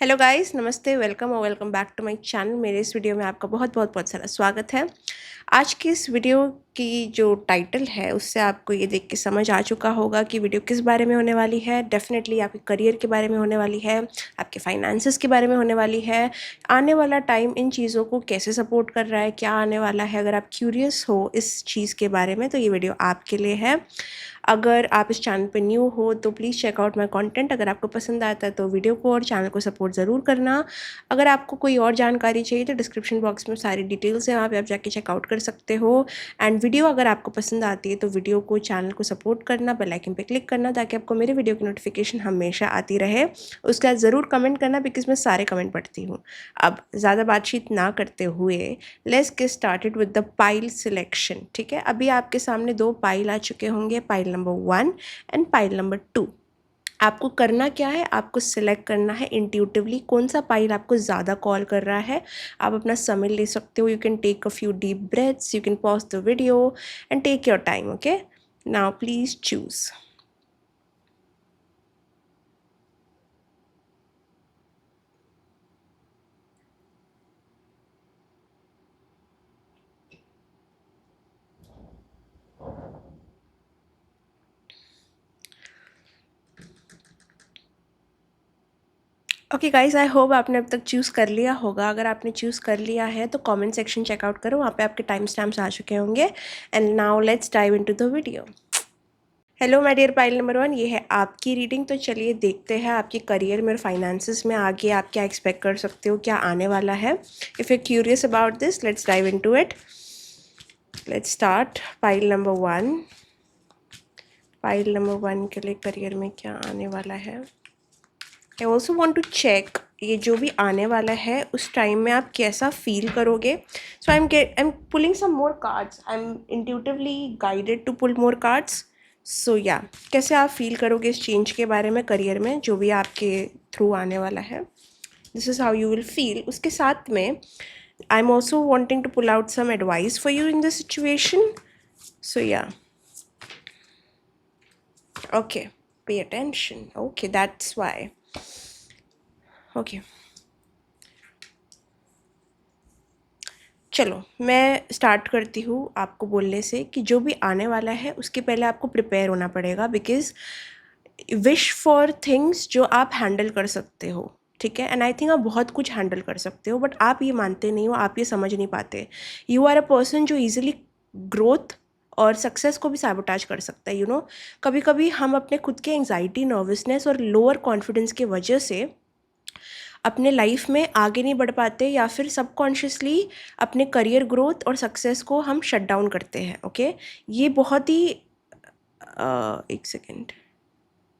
Hello guys, नमस्ते, welcome और welcome back to my channel. मेरे इस वीडियो में आपका बहुत बहुत बहुत सारा स्वागत है। आज की इस वीडियो की जो टाइटल है उससे आपको ये देख के समझ आ चुका होगा कि वीडियो किस बारे में होने वाली है। डेफिनेटली आपके करियर के बारे में होने वाली है, आपके फाइनेंसेस के बारे में होने वाली है। आने वाला टाइम इन चीज़ों को कैसे सपोर्ट कर रहा है, क्या आने वाला है। अगर आप क्यूरियस हो इस चीज़ के बारे में तो ये वीडियो आपके लिए है। अगर आप इस चैनल पे न्यू हो तो please check out my content. अगर आपको पसंद आता है तो वीडियो को और चैनल को सपोर्ट ज़रूर करना। अगर आपको कोई और जानकारी चाहिए तो डिस्क्रिप्शन बॉक्स में सारी डिटेल्स हैं, वहाँ पे आप जाके चेकआउट कर सकते हो। एंड वीडियो अगर आपको पसंद आती है तो वीडियो को, चैनल को सपोर्ट करना, बेल आइकन पे क्लिक करना ताकि आपको मेरे वीडियो की नोटिफिकेशन हमेशा आती रहे। उसके बाद ज़रूर कमेंट करना बिकॉज मैं सारे कमेंट पढ़ती हूँ। अब ज़्यादा बातचीत ना करते हुए let's get started with the pile selection. ठीक है, अभी आपके सामने दो पाइल आ चुके होंगे, pile number 1 and pile number 2। आपको करना क्या है, आपको सिलेक्ट करना है इंट्यूटिवली कौन सा पाइल आपको ज़्यादा कॉल कर रहा है। आप अपना समय ले सकते हो। You can take a few deep breaths, you can pause the video and take your time. Okay, now please choose. Okay guys, I hope आपने अब तक चूज़ कर लिया होगा। अगर आपने चूज़ कर लिया है तो कमेंट सेक्शन चेकआउट करो, वहाँ पे आपके टाइम स्टैम्प्स आ चुके होंगे। And now let's dive into the video. Hello my dear pile number 1, ये है आपकी रीडिंग। तो चलिए देखते हैं आपके करियर में और फाइनेंसेस में आगे आप क्या एक्सपेक्ट कर सकते हो, क्या आने वाला है। If you curious about this, let's dive into it. Let's start. Pile number 1, pile number 1 के लिए करियर में क्या आने वाला है। I also want to check ये जो भी आने वाला है उस टाइम में आप कैसा फील करोगे। So I am pulling some more cards. I am intuitively guided to pull more cards. So yeah, कैसे आप फील करोगे इस चेंज के बारे में करियर में जो भी आपके थ्रू आने वाला है। This is how you will feel. उसके साथ में I am also wanting to pull out some advice for you in this situation. So yeah, okay, pay attention. Okay, that's why. Okay, चलो मैं स्टार्ट करती हूँ आपको बोलने से कि जो भी आने वाला है उसके पहले आपको प्रिपेयर होना पड़ेगा। बिकॉज विश फॉर थिंग्स जो आप हैंडल कर सकते हो। ठीक है, एंड आई थिंक आप बहुत कुछ हैंडल कर सकते हो बट आप ये मानते नहीं हो, आप ये समझ नहीं पाते। यू आर अ पर्सन जो ईजिली ग्रोथ और सक्सेस को भी सैबोटाज कर सकता है। कभी कभी हम अपने खुद के एंजाइटी, नर्वसनेस और लोअर कॉन्फिडेंस की वजह से अपने लाइफ में आगे नहीं बढ़ पाते या फिर सबकॉन्शियसली अपने करियर ग्रोथ और सक्सेस को हम शट डाउन करते हैं। ओके, ये बहुत ही एक सेकेंड,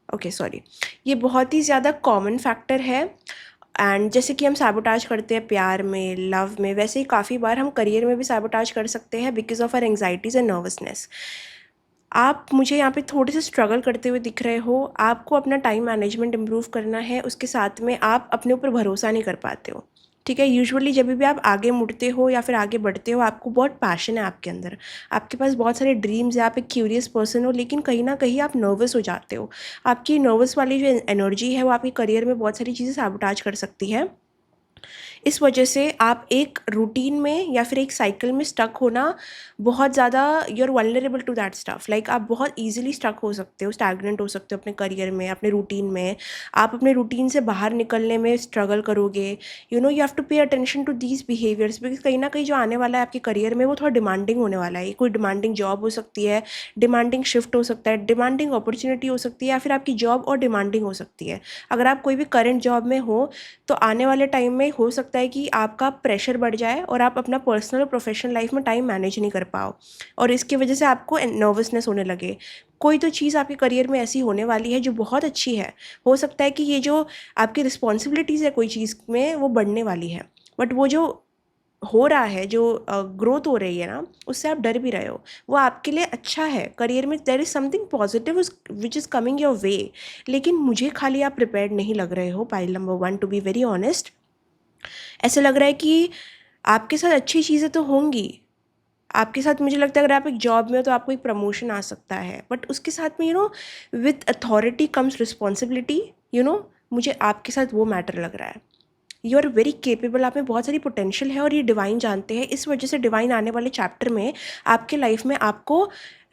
ओके सॉरी, ये बहुत ही ज़्यादा कॉमन फैक्टर है। एंड जैसे कि हम सैबोटाज करते हैं प्यार में, लव में, वैसे ही काफ़ी बार हम करियर में भी सैबोटाज कर सकते हैं because of our anxieties and nervousness. आप मुझे यहाँ पे थोड़े से स्ट्रगल करते हुए दिख रहे हो। आपको अपना टाइम मैनेजमेंट इम्प्रूव करना है, उसके साथ में आप अपने ऊपर भरोसा नहीं कर पाते हो। ठीक है, यूजुअली जब भी आप आगे मुड़ते हो या फिर आगे बढ़ते हो आपको बहुत पैशन है आपके अंदर, आपके पास बहुत सारे ड्रीम्स है, आप एक क्यूरियस पर्सन हो, लेकिन कहीं ना कहीं आप नर्वस हो जाते हो। आपकी नर्वस वाली जो एनर्जी है वो आपके करियर में बहुत सारी चीज़ें सैबोटाज कर सकती है। इस वजह से आप एक रूटीन में या फिर एक साइकिल में स्टक होना बहुत ज़्यादा, you are vulnerable to that stuff. Like आप बहुत ईजिली स्टक हो सकते हो, स्टैग्नेंट हो सकते हो अपने करियर में, अपने रूटीन में। आप अपने रूटीन से बाहर निकलने में स्ट्रगल करोगे। You have to pay attention to these behaviours because कहीं ना कहीं जो आने वाला है आपके करियर में वो थोड़ा डिमांडिंग होने वाला है। कोई डिमांडिंग जॉब हो सकती है, डिमांडिंग शिफ्ट हो सकता है, डिमांडिंग अपॉर्चुनिटी हो सकती है, या फिर आपकी जॉब और डिमांडिंग हो सकती है। अगर आप कोई भी करंट जॉब में हो तो आने वाले टाइम में हो सकता है कि आपका प्रेशर बढ़ जाए और आप अपना पर्सनल और प्रोफेशनल लाइफ में टाइम मैनेज नहीं कर पाओ और इसकी वजह से आपको नर्वसनेस होने लगे। कोई तो चीज़ आपके करियर में ऐसी होने वाली है जो बहुत अच्छी है। हो सकता है कि ये जो आपकी रिस्पॉन्सिबिलिटीज़ है कोई चीज़ में वो बढ़ने वाली है, बट वो जो हो रहा है, जो ग्रोथ हो रही है ना, उससे आप डर भी रहे हो। वो आपके लिए अच्छा है, करियर में there is something positive which is coming your way. लेकिन मुझे खाली आप प्रिपेयर्ड नहीं लग रहे हो pile number 1, to be very honest. ऐसे लग रहा है कि आपके साथ अच्छी चीज़ें तो होंगी। आपके साथ मुझे लगता है अगर आप एक जॉब में हो तो आपको एक प्रमोशन आ सकता है, बट उसके साथ में with authority comes responsibility. You know मुझे आपके साथ वो मैटर लग रहा है। यू आर वेरी केपेबल, आप में बहुत सारी पोटेंशियल है और ये डिवाइन जानते हैं। इस वजह से डिवाइन आने वाले चैप्टर में आपके लाइफ में आपको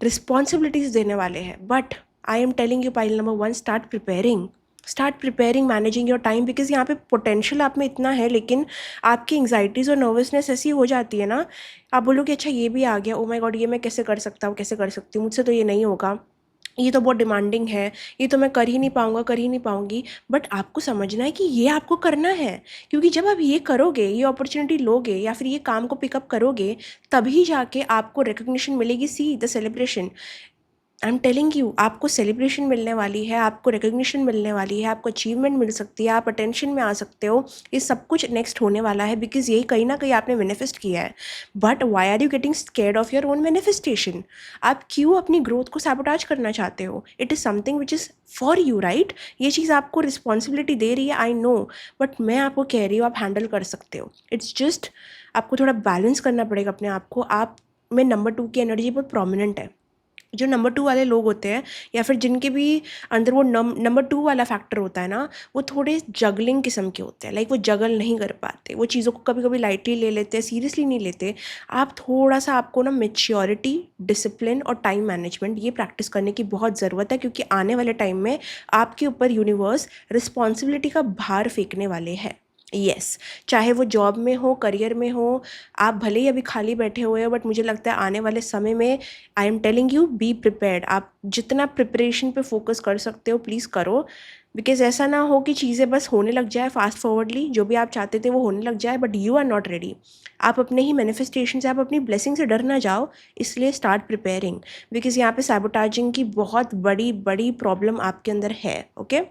रिस्पॉन्सिबिलिटीज़ देने वाले हैं। But I am telling you pile number 1, start preparing, managing your time, because यहाँ पे पोटेंशियल आप में इतना है, लेकिन आपकी एंग्जाइटीज़ और नर्वसनेस ऐसी हो जाती है ना, आप बोलोगे अच्छा ये भी आ गया, ओ माय गॉड ये मैं कैसे कर सकता हूँ, कैसे कर सकती हूँ, मुझसे तो ये नहीं होगा, ये तो बहुत डिमांडिंग है, ये तो मैं कर ही नहीं पाऊँगा, कर ही नहीं पाऊँगी। बट आपको समझना है कि ये आपको करना है, क्योंकि जब आप ये करोगे, ये अपॉर्चुनिटी लोगे या फिर ये काम को पिकअप करोगे, तभी जाके आपको रिकग्निशन मिलेगी। See the celebration, I am telling you, आपको सेलिब्रेशन मिलने वाली है, आपको रिकग्निशन मिलने वाली है, आपको अचीवमेंट मिल सकती है, आप अटेंशन में आ सकते हो। ये सब कुछ नेक्स्ट होने वाला है, बिकॉज यही कहीं ना कहीं आपने मैनिफेस्ट किया है। But why are you getting scared of your own manifestation? आप क्यों अपनी ग्रोथ को सैबोटाज करना चाहते हो? It is something which is for you, right? ये चीज़ आपको रिस्पॉन्सिबिलिटी दे रही है, आई नो, बट मैं आपको कह रही हूँ आप हैंडल कर सकते हो। इट्स जस्ट आपको थोड़ा बैलेंस करना पड़ेगा अपने आप को। आप में नंबर 2 की एनर्जी बहुत प्रोमिनेंट है। जो नंबर 2 वाले लोग होते हैं, या फिर जिनके भी अंदर वो नंबर 2 वाला फैक्टर होता है ना, वो थोड़े जगलिंग किस्म के होते हैं। लाइक वो जगल नहीं कर पाते, वो चीज़ों को कभी कभी लाइटली ले लेते हैं, सीरियसली नहीं लेते। आप थोड़ा सा, आपको ना मेच्योरिटी, डिसिप्लिन और टाइम मैनेजमेंट ये प्रैक्टिस करने की बहुत ज़रूरत है, क्योंकि आने वाले टाइम में आपके ऊपर यूनिवर्स रिस्पॉन्सिबिलिटी का भार फेंकने वाले हैं। यस, चाहे वो जॉब में हो, करियर में हो, आप भले ही अभी खाली बैठे हुए हो, बट मुझे लगता है आने वाले समय में, I am telling you, be prepared. आप जितना प्रिपरेशन पे फोकस कर सकते हो प्लीज़ करो, बिकॉज ऐसा ना हो कि चीज़ें बस होने लग जाए फास्ट फॉरवर्डली, जो भी आप चाहते थे वो होने लग जाए, but you are not ready. आप अपने ही मैनिफेस्टेशन से, आप अपनी ब्लेसिंग से डर ना जाओ, इसलिए स्टार्ट प्रिपेयरिंग, बिकॉज यहाँ पे सैबोटाजिंग की बहुत बड़ी बड़ी प्रॉब्लम आपके अंदर है। Okay,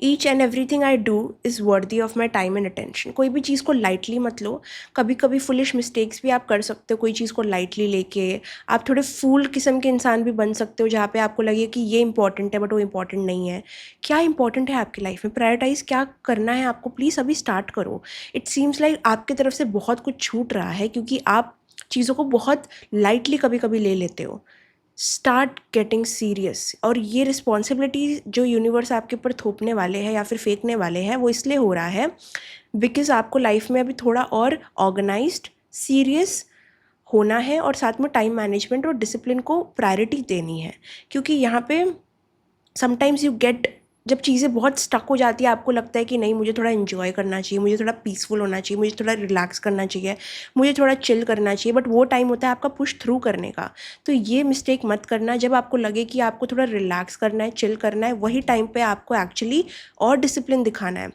each and everything I do is worthy of my time and attention. कोई भी चीज़ को लाइटली मत लो। कभी कभी फुलिश मिस्टेक्स भी आप कर सकते हो, कोई चीज़ को लाइटली लेके आप थोड़े फूल किस्म के इंसान भी बन सकते हो, जहाँ पे आपको लगे कि ये इंपॉर्टेंट है बट वो इंपॉर्टेंट नहीं है। क्या इंपॉर्टेंट है आपकी लाइफ में, प्रायोरिटाइज क्या करना है आपको, प्लीज़ अभी स्टार्ट करो। इट सीम्स लाइक आपकी तरफ से बहुत कुछ छूट रहा है, क्योंकि आप चीज़ों को बहुत लाइटली कभी कभी ले लेते हो। Start getting serious. और ये रिस्पॉन्सिबिलिटी जो यूनिवर्स आपके ऊपर थोपने वाले हैं या फिर फेंकने वाले हैं, वो इसलिए हो रहा है बिकॉज आपको लाइफ में अभी थोड़ा और ऑर्गेनाइज्ड, सीरियस होना है, और साथ में टाइम मैनेजमेंट और डिसिप्लिन को प्रायोरिटी देनी है। क्योंकि यहाँ पे समटाइम्स यू गेट, जब चीज़ें बहुत स्टक हो जाती है, आपको लगता है कि नहीं मुझे थोड़ा इन्जॉय करना चाहिए, मुझे थोड़ा पीसफुल होना चाहिए, मुझे थोड़ा रिलैक्स करना चाहिए, मुझे थोड़ा चिल करना चाहिए, बट वो टाइम होता है आपका पुश थ्रू करने का। तो ये मिस्टेक मत करना। जब आपको लगे कि आपको थोड़ा रिलैक्स करना है, चिल करना है, वही टाइम पे आपको एक्चुअली और डिसिप्लिन दिखाना है।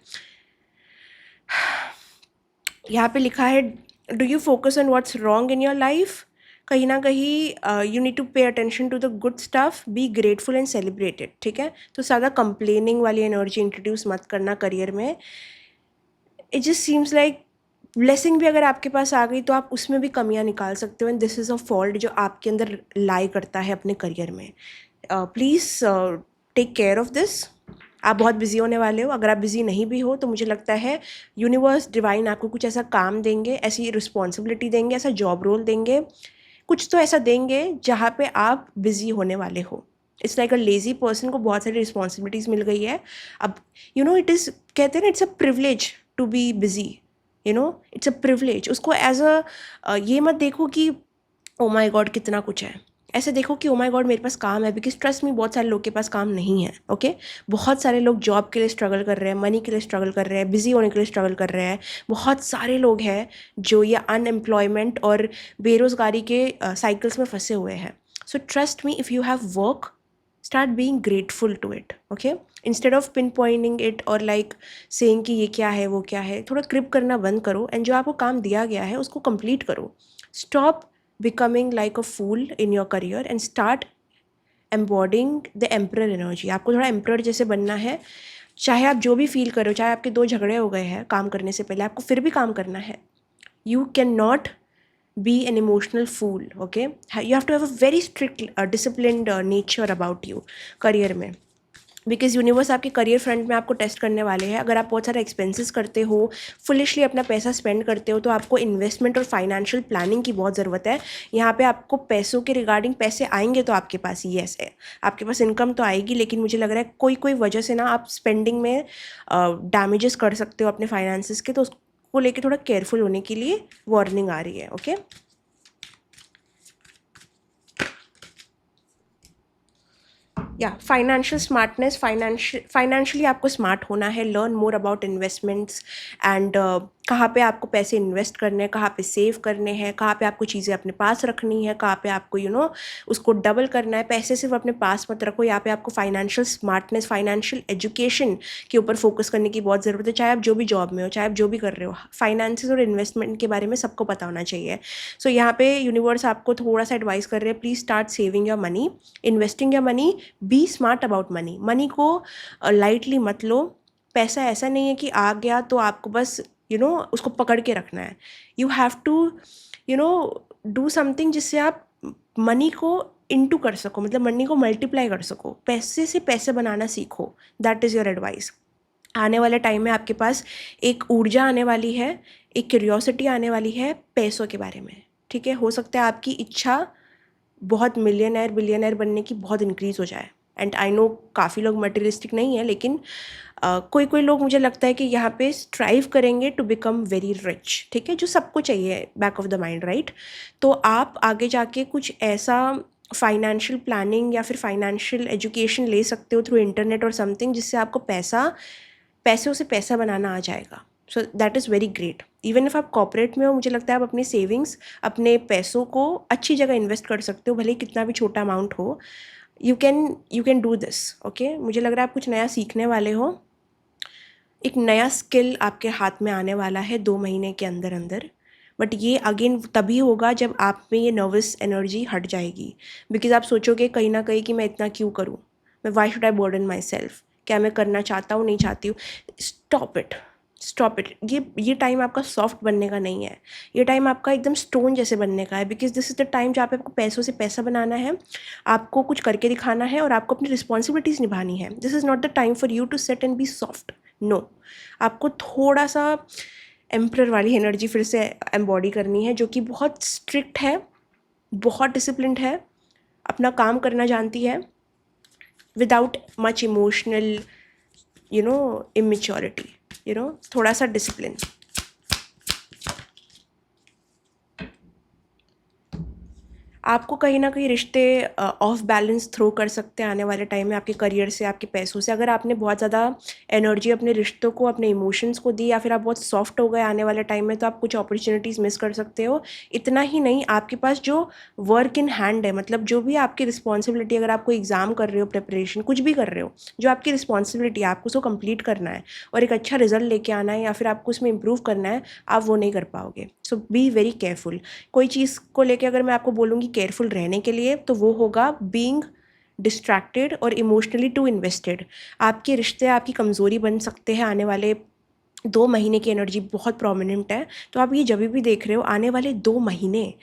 यहाँ पे लिखा है, do you focus on what's wrong in your life? कहीं ना कहीं you need to pay attention to the good stuff, be grateful and celebrated. ठीक है, तो ज़्यादा कंप्लेनिंग वाली एनर्जी इंट्रोड्यूस मत करना करियर में। It just seems like blessing भी अगर आपके पास आ गई तो आप उसमें भी कमियां निकाल सकते हो, and this is a fault जो आपके अंदर लाई करता है अपने करियर में। Please take care of this. आप बहुत बिजी होने वाले हो। अगर आप बिजी नहीं भी हो तो मुझे लगता है यूनिवर्स, डिवाइन आपको कुछ ऐसा काम देंगे, ऐसी रिस्पॉन्सिबिलिटी देंगे, ऐसा जॉब रोल देंगे, कुछ तो ऐसा देंगे जहाँ पे आप बिजी होने वाले हो। It's like a lazy person को बहुत सारी रिस्पॉन्सिबिलिटीज़ मिल गई है। अब यू नो, इट इज़, कहते हैं ना, it's a privilege to be busy. You know, it's a privilege. उसको एज अ ये मत देखो कि ओ माई गॉड कितना कुछ है। ऐसे देखो कि ओ माई गॉड मेरे पास काम है, बिकॉज ट्रस्ट में बहुत सारे लोग के पास काम नहीं है। ओके, बहुत सारे लोग जॉब के लिए स्ट्रगल कर रहे हैं, मनी के लिए स्ट्रगल कर रहे हैं, बिजी होने के लिए स्ट्रगल कर रहे हैं। बहुत सारे लोग हैं जो ये अनएम्प्लॉयमेंट और बेरोज़गारी के साइकिल्स में फंसे हुए हैं। So trust me, if you have work, start being grateful to it. Okay, instead of pinpointing it और लाइक सेइंग कि ये क्या है वो क्या है, थोड़ा क्रिप करना बंद करो, एंड जो आपको काम दिया गया है उसको कंप्लीट करो। Stop becoming like a fool in your career and start embodying the emperor energy। आपको थोड़ा emperor जैसे बनना है। चाहे आप जो भी फील करो, चाहे आपके 2 झगड़े हो गए हैं काम करने से पहले, आपको फिर भी काम करना है। You cannot be an emotional fool, okay? You have to have a very strict disciplined nature about you career में। बिकॉज यूनिवर्स आपके करियर फ्रंट में आपको टेस्ट करने वाले हैं। अगर आप बहुत सारा एक्सपेंसेस करते हो, फुलिशली अपना पैसा स्पेंड करते हो, तो आपको इन्वेस्टमेंट और फाइनेंशियल प्लानिंग की बहुत ज़रूरत है। यहाँ पे आपको पैसों के रिगार्डिंग पैसे आएंगे तो आपके पास येस है, आपके पास इनकम तो आएगी, लेकिन मुझे लग रहा है कोई कोई वजह से ना आप स्पेंडिंग में डैमेजेस कर सकते हो अपने फाइनेंसिस के, तो उसको लेके थोड़ा केयरफुल होने के लिए वार्निंग आ रही है। ओके, या फाइनेंशियल स्मार्टनेस, फाइनेंशियली आपको स्मार्ट होना है, learn more about investments and कहाँ पे आपको पैसे इन्वेस्ट करने हैं, कहाँ पे सेव करने हैं, कहाँ पे आपको चीज़ें अपने पास रखनी है, कहाँ पे आपको उसको डबल करना है। पैसे सिर्फ अपने पास मत रखो, यहाँ पे आपको फाइनेंशियल स्मार्टनेस, फाइनेंशियल एजुकेशन के ऊपर फोकस करने की बहुत ज़रूरत है। चाहे आप जो भी जॉब में हो, चाहे आप जो भी कर रहे हो, फाइनेंसेस और इन्वेस्टमेंट के बारे में सबको पता होना चाहिए। सो यहाँ पे यूनिवर्स आपको थोड़ा सा एडवाइस कर रहे हैं, please start saving your money, investing your money, be smart about money. Money को लाइटली मत लो। पैसा ऐसा नहीं है कि आ गया तो आपको बस उसको पकड़ के रखना है। You have to do something जिससे आप मनी को इनटू कर सको, मतलब मनी को मल्टीप्लाई कर सको, पैसे से पैसे बनाना सीखो। That is your advice. आने वाले टाइम में आपके पास एक ऊर्जा आने वाली है, एक क्यूरियोसिटी आने वाली है पैसों के बारे में। ठीक है, हो सकता है आपकी इच्छा बहुत मिलियनर बिलियनर बनने की बहुत इंक्रीज़ हो जाए। एंड आई नो काफ़ी लोग मटेरियलिस्टिक नहीं है, लेकिन कोई कोई लोग मुझे लगता है कि यहाँ पे स्ट्राइव करेंगे टू बिकम वेरी रिच। ठीक है, जो सबको चाहिए back of the mind, right. तो आप आगे जाके कुछ ऐसा फाइनेंशियल प्लानिंग या फिर फाइनेंशियल एजुकेशन ले सकते हो थ्रू इंटरनेट और समथिंग, जिससे आपको पैसों से पैसा बनाना आ जाएगा। So that is very great. Even if आप कॉर्पोरेट में हो, मुझे लगता है आप अपने सेविंग्स, अपने पैसों को अच्छी जगह इन्वेस्ट कर सकते हो, भले ही कितना भी छोटा अमाउंट हो। You can do this. Okay, मुझे लग रहा है आप कुछ नया सीखने वाले हो, एक नया स्किल आपके हाथ में आने वाला है 2 महीने के अंदर अंदर। बट ये अगेन तभी होगा जब आप में ये नर्वस एनर्जी हट जाएगी। बिकॉज आप सोचोगे कहीं ना कहीं कि मैं इतना क्यों करूँ, मैं why should I burden my self, क्या मैं करना चाहता हूँ, नहीं चाहती हूँ। Stop it, stop it. ये टाइम आपका सॉफ्ट बनने का नहीं है, ये टाइम आपका एकदम स्टोन जैसे बनने का है। Because this is the time जहाँ पे आपको पैसों से पैसा बनाना है, आपको कुछ करके दिखाना है और आपको अपनी रिस्पॉन्सिबिलिटीज़ निभानी है। This is not the time for you to set and be soft. No, आपको थोड़ा सा एम्प्रर वाली एनर्जी फिर से एम्बॉडी करनी है, जो कि बहुत स्ट्रिक्ट है, बहुत डिसिप्लिन्ड है, अपना काम करना जानती है, विदाउट मच इमोशनल इमेच्योरिटी, थोड़ा सा डिसिप्लिन। आपको कहीं ना कहीं रिश्ते ऑफ बैलेंस थ्रो कर सकते हैं आने वाले टाइम में, आपके करियर से, आपके पैसों से। अगर आपने बहुत ज़्यादा एनर्जी अपने रिश्तों को, अपने इमोशंस को दी, या फिर आप बहुत सॉफ्ट हो गए आने वाले टाइम में, तो आप कुछ अपॉर्चुनिटीज़ मिस कर सकते हो। इतना ही नहीं, आपके पास जो वर्क इन हैंड है, मतलब जो भी आपकी रिस्पॉन्सिबिलिटी, अगर आप कोई एग्ज़ाम कर रहे हो, प्रिपरेशन कुछ भी कर रहे हो, जो आपकी रिस्पॉन्सिबिलिटी है, आपको उसको कंप्लीट करना है और एक अच्छा रिजल्ट लेके आना है, या फिर आपको उसमें इंप्रूव करना है, आप वो नहीं कर पाओगे। सो बी वेरी केयरफुल। कोई चीज़ को लेके अगर मैं आपको बोलूँगी केयरफुल रहने के लिए, तो वो होगा बीइंग डिस्ट्रैक्टेड और इमोशनली टू इन्वेस्टेड। आपके रिश्ते आपकी कमज़ोरी बन सकते हैं आने वाले 2 महीने की एनर्जी बहुत प्रोमिनेंट है। तो आप ये जब भी देख रहे हो, आने वाले 2 महीने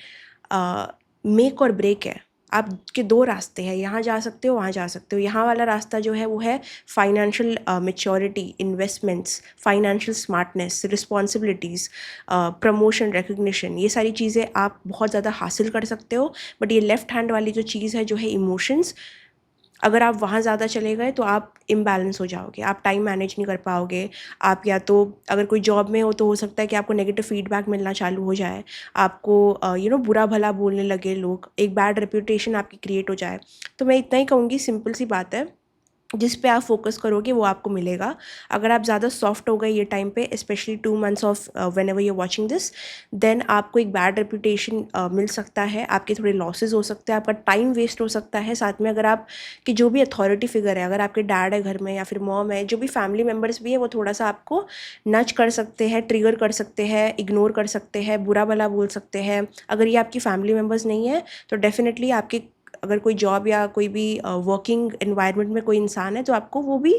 मेक और ब्रेक है। आपके 2 रास्ते हैं, यहाँ जा सकते हो, वहाँ जा सकते हो। यहाँ वाला रास्ता जो है वो है financial maturity, investments, financial smartness, responsibilities, promotion, recognition, ये सारी चीज़ें आप बहुत ज़्यादा हासिल कर सकते हो। बट ये लेफ्ट हैंड वाली जो चीज़ है, जो है इमोशंस, अगर आप वहाँ ज़्यादा चले गए तो आप इम्बैलेंस हो जाओगे, आप टाइम मैनेज नहीं कर पाओगे। आप या तो अगर कोई जॉब में हो तो हो सकता है कि आपको नेगेटिव फीडबैक मिलना चालू हो जाए, आपको बुरा भला बोलने लगे लोग, एक बैड रेपुटेशन आपकी क्रिएट हो जाए। तो मैं इतना ही कहूँगी, सिंपल सी बात है, जिस पे आप फोकस करोगे वो आपको मिलेगा। अगर आप ज़्यादा सॉफ्ट हो गए ये टाइम पे, specially 2 months of whenever you watching this, then आपको एक बैड रेपुटेशन मिल सकता है, आपके थोड़े लॉसेज हो सकते हैं, आपका टाइम वेस्ट हो सकता है। साथ में अगर आप कि जो भी अथॉरिटी फिगर है, अगर आपके डैड है घर में या फिर मॉम है, जो भी फैमिली मेम्बर्स भी है, वो थोड़ा सा आपको नच कर सकते हैं, ट्रिगर कर सकते हैं, इग्नोर कर सकते हैं, बुरा भला बोल सकते हैं। अगर ये आपकी फैमिली मेम्बर्स नहीं है तो डेफिनेटली आपके अगर कोई जॉब या कोई भी वर्किंग एनवायरनमेंट में कोई इंसान है तो आपको वो भी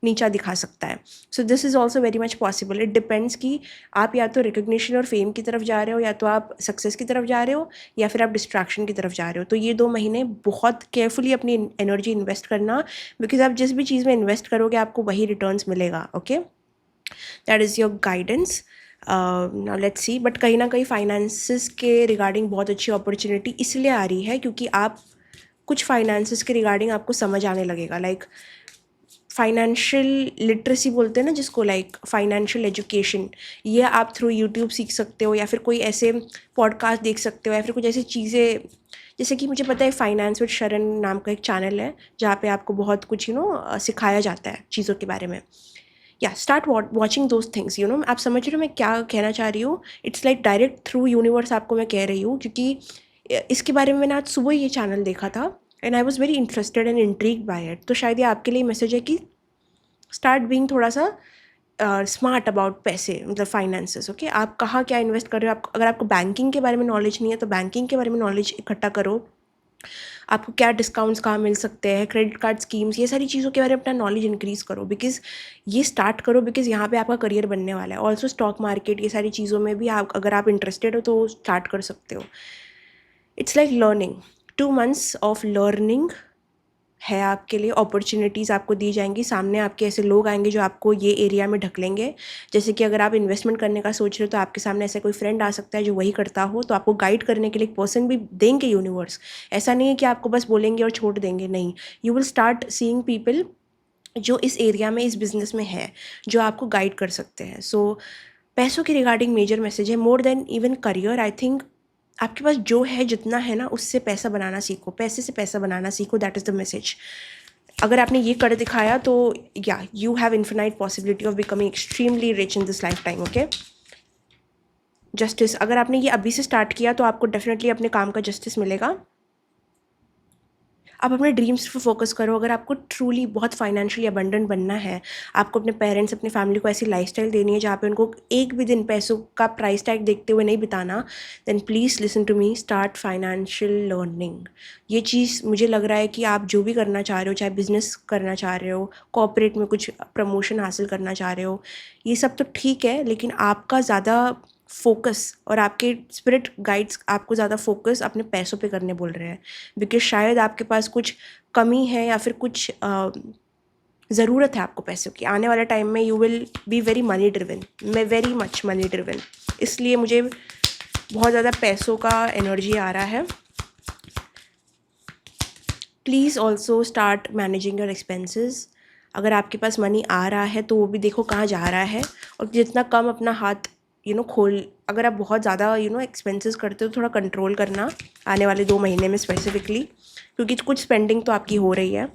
नीचा दिखा सकता है. सो this is also very much possible. It depends कि आप या तो रिकग्निशन और फेम की तरफ जा रहे हो, या तो आप सक्सेस की तरफ जा रहे हो, या फिर आप डिस्ट्रैक्शन की तरफ जा रहे हो. तो ये 2 महीने बहुत केयरफुली अपनी एनर्जी इन्वेस्ट करना, बिकॉज आप जिस भी चीज़ में इन्वेस्ट करोगे आपको वही रिटर्न्स मिलेगा. Okay, that is your guidance. Now let's C. But कहीं ना कहीं फाइनेंसिस के रिगार्डिंग बहुत अच्छी अपॉर्चुनिटी इसलिए आ रही है क्योंकि आप कुछ फाइनेंसिस के रिगार्डिंग आपको समझ आने लगेगा. लाइक फाइनेंशियल लिटरेसी बोलते हैं ना जिसको, लाइक फाइनेंशियल एजुकेशन, ये आप थ्रू यूट्यूब सीख सकते हो, या फिर कोई ऐसे पॉडकास्ट देख सकते हो, या फिर कुछ ऐसी चीज़ें. जैसे कि मुझे पता है फाइनेंस विद शरण नाम का एक चैनल है जहाँ पे आपको बहुत कुछ सिखाया जाता है चीज़ों के बारे में. या स्टार्ट वॉचिंग दोज थिंग्स. आप समझ रहे हो मैं क्या कहना चाह रही हूँ. It's like direct through universe आपको मैं कह रही हूँ, क्योंकि इसके बारे में मैंने आज सुबह ये चैनल देखा था and I was very interested and intrigued by it. तो शायद ये आपके लिए मैसेज है कि स्टार्ट बीइंग थोड़ा सा स्मार्ट अबाउट पैसे, मतलब फाइनेंसेस. ओके, आप कहाँ क्या इन्वेस्ट कर रहे हो. अगर आपको बैंकिंग के बारे में नॉलेज नहीं है तो बैंकिंग के बारे में नॉलेज इकट्ठा करो. आपको क्या डिस्काउंट्स कहाँ मिल सकते हैं, क्रेडिट कार्ड स्कीम्स, ये सारी चीज़ों के बारे में अपना नॉलेज इंक्रीज़ करो. बिकॉज ये स्टार्ट करो, बिकॉज यहाँ पे आपका करियर बनने वाला है. ऑल्सो स्टॉक मार्केट, ये सारी चीज़ों में भी आप अगर आप इंटरेस्टेड हो तो स्टार्ट कर सकते हो. It's like learning. 2 months of learning है आपके लिए. अपॉर्चुनिटीज़ आपको दी जाएंगी, सामने आपके ऐसे लोग आएंगे जो आपको ये एरिया में ढकलेंगे. जैसे कि अगर आप इन्वेस्टमेंट करने का सोच रहे हो तो आपके सामने ऐसा कोई फ्रेंड आ सकता है जो वही करता हो, तो आपको गाइड करने के लिए एक पर्सन भी देंगे यूनिवर्स. ऐसा नहीं है कि आपको बस बोलेंगे और छोड़ देंगे, नहीं. You will start seeing people जो इस एरिया में, इस बिजनेस में है, जो आपको गाइड कर सकते हैं. सो पैसों के रिगार्डिंग मेजर मैसेज है. More then even career, I think आपके पास जो है, जितना है ना, उससे पैसा बनाना सीखो, पैसे से पैसा बनाना सीखो. That is the message. अगर आपने ये कर दिखाया तो या you have infinite possibility of becoming extremely rich in this life time. Okay, justice. अगर आपने ये अभी से स्टार्ट किया तो आपको डेफिनेटली अपने काम का जस्टिस मिलेगा. आप अपने ड्रीम्स पे फोकस करो. अगर आपको ट्रूली बहुत फाइनेंशियली अबंडेंट बनना है, आपको अपने पेरेंट्स, अपनी फैमिली को ऐसी लाइफस्टाइल देनी है जहाँ पे उनको एक भी दिन पैसों का प्राइस टैग देखते हुए नहीं बिताना, then please listen to me, start financial learning. ये चीज़ मुझे लग रहा है कि आप जो भी करना चाह रहे हो, चाहे बिजनेस करना चाह रहे हो, कॉर्पोरेट में कुछ प्रमोशन हासिल करना चाह रहे हो, ये सब तो ठीक है, लेकिन आपका ज़्यादा फोकस और आपके स्पिरिट गाइड्स आपको ज़्यादा फोकस अपने पैसों पे करने बोल रहे हैं. बिकॉज शायद आपके पास कुछ कमी है या फिर कुछ ज़रूरत है आपको पैसों की. आने वाले टाइम में you will be very money driven, मैं वेरी मच मनी ड्रिवन. इसलिए मुझे बहुत ज़्यादा पैसों का एनर्जी आ रहा है. Please also start managing your expenses. अगर आपके पास मनी आ रहा है तो वो भी देखो कहाँ जा रहा है, और जितना कम अपना हाथ खोल. अगर आप बहुत ज़्यादा एक्सपेंसेस करते हो तो थोड़ा कंट्रोल करना आने वाले 2 महीने में स्पेसिफिकली, क्योंकि कुछ स्पेंडिंग तो आपकी हो रही है.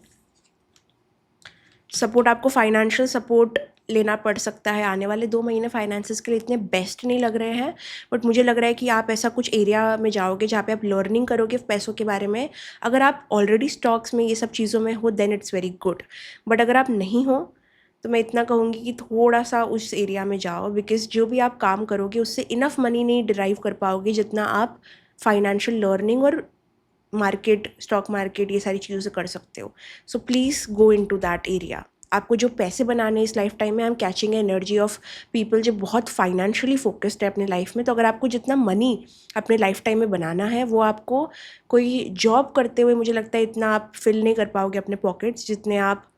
सपोर्ट, आपको फाइनेंशियल सपोर्ट लेना पड़ सकता है आने वाले 2 महीने. फाइनेंसेस के लिए इतने बेस्ट नहीं लग रहे हैं, बट मुझे लग रहा है कि आप ऐसा कुछ एरिया में जाओगे जहाँ पे आप लर्निंग करोगे पैसों के बारे में. अगर आप ऑलरेडी स्टॉक्स में, ये सब चीज़ों में हो, then it's very good. But अगर आप नहीं हो तो मैं इतना कहूँगी कि थोड़ा सा उस एरिया में जाओ, बिकॉज जो भी आप काम करोगे उससे इनफ मनी नहीं डिराइव कर पाओगे जितना आप फाइनेंशियल लर्निंग और मार्केट, स्टॉक मार्केट, ये सारी चीज़ों से कर सकते हो. So please go into that area. आपको जो पैसे बनाने इस लाइफ टाइम में, I am catching energy of people जो बहुत फाइनेंशियली फोकस्ड है अपने लाइफ में. तो अगर आपको जितना मनी अपने लाइफ टाइम में बनाना है वो आपको कोई जॉब करते हुए, मुझे लगता है इतना आप फिल नहीं कर पाओगे अपने पॉकेट्स जितने आप,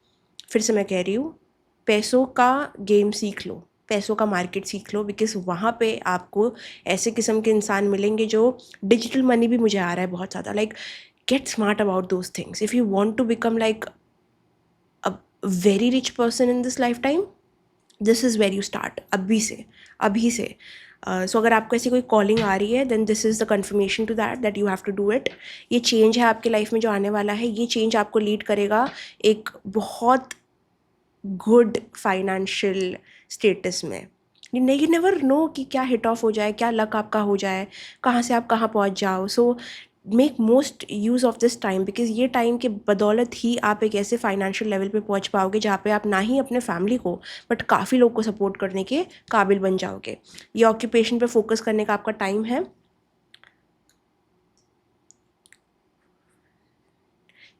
फिर से मैं कह रही हूँ, पैसों का गेम सीख लो, पैसों का मार्केट सीख लो. बिकॉज वहाँ पे आपको ऐसे किस्म के इंसान मिलेंगे जो, डिजिटल मनी भी मुझे आ रहा है बहुत ज़्यादा. Like get smart about those things. If you want to become like a very rich person in this lifetime, this is where you start. अभी से. सो अगर आपको ऐसी कोई कॉलिंग आ रही है, then this is the confirmation to that you have to do it. ये चेंज है आपके लाइफ में जो आने वाला है, ये चेंज आपको लीड करेगा एक बहुत गुड फाइनेंशियल स्टेटस में. यू नेवर नो कि क्या हिट ऑफ हो जाए, क्या लक आपका हो जाए, कहाँ से आप कहाँ पहुँच जाओ. So make most use of this time, because ये टाइम के बदौलत ही आप एक ऐसे फाइनेंशियल लेवल पे पहुँच पाओगे जहाँ पे आप ना ही अपने फैमिली को बट काफ़ी लोग को सपोर्ट करने के काबिल बन जाओगे. ये ऑक्यूपेशन पे फोकस करने का आपका टाइम है.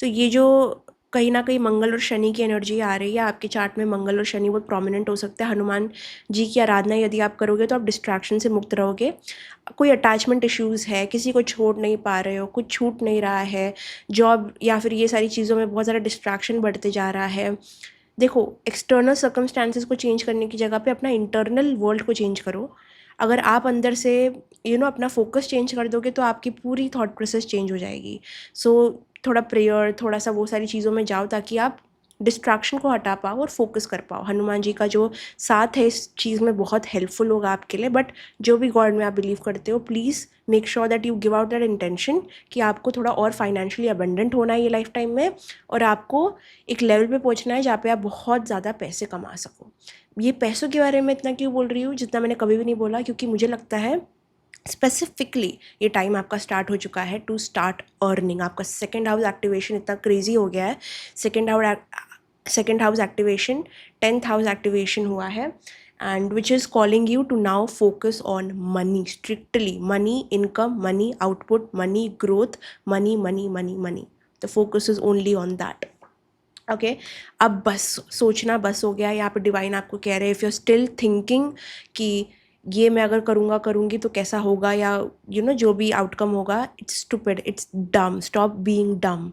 तो ये जो कहीं न कहीं मंगल और शनि की एनर्जी आ रही है, आपके चार्ट में मंगल और शनि बहुत प्रोमिनेंट हो सकता है। हनुमान जी की आराधना यदि आप करोगे तो आप डिस्ट्रैक्शन से मुक्त रहोगे। कोई अटैचमेंट इश्यूज़ है, किसी को छोड़ नहीं पा रहे हो, कुछ छूट नहीं रहा है, जॉब या फिर ये सारी चीज़ों में बहुत ज़्यादा डिस्ट्रैक्शन बढ़ते जा रहा है। देखो, एक्सटर्नल सर्कमस्टेंसेस को चेंज करने की जगह पे अपना इंटरनल वर्ल्ड को चेंज करो। अगर आप अंदर से अपना फोकस चेंज कर दोगे तो आपकी पूरी थॉट प्रोसेस चेंज हो जाएगी। सो थोड़ा प्रेयर, थोड़ा-सा वो सारी चीज़ों में जाओ ताकि आप डिस्ट्रैक्शन को हटा पाओ और फोकस कर पाओ। हनुमान जी का जो साथ है इस चीज़ में बहुत हेल्पफुल होगा आपके लिए। बट जो भी गॉड में आप बिलीव करते हो, please make sure that you give out that intention कि आपको थोड़ा और फाइनेंशियली अबंडेंट होना है ये लाइफ टाइम में, और आपको एक लेवल पे पहुंचना है जहाँ पे आप बहुत ज़्यादा पैसे कमा सको। ये पैसों के बारे में इतना क्यों बोल रही हूँ जितना मैंने कभी भी नहीं बोला, क्योंकि मुझे लगता है स्पेसिफिकली ये टाइम आपका स्टार्ट हो चुका है टू स्टार्ट अर्निंग। आपका सेकेंड हाउस एक्टिवेशन इतना क्रेजी हो गया है। Second house activation, 10th house activation हुआ है, and which is calling you to now focus on money, strictly money, income, money output, money growth, money money money money. The focus is only on that. Okay, अब बस सोचना बस हो गया। यहाँ पे डिवाइन आपको कह रहे हैं, if you are still thinking कि ये मैं अगर करूँगी तो कैसा होगा, या जो भी आउटकम होगा, it's stupid, it's dumb, stop being dumb.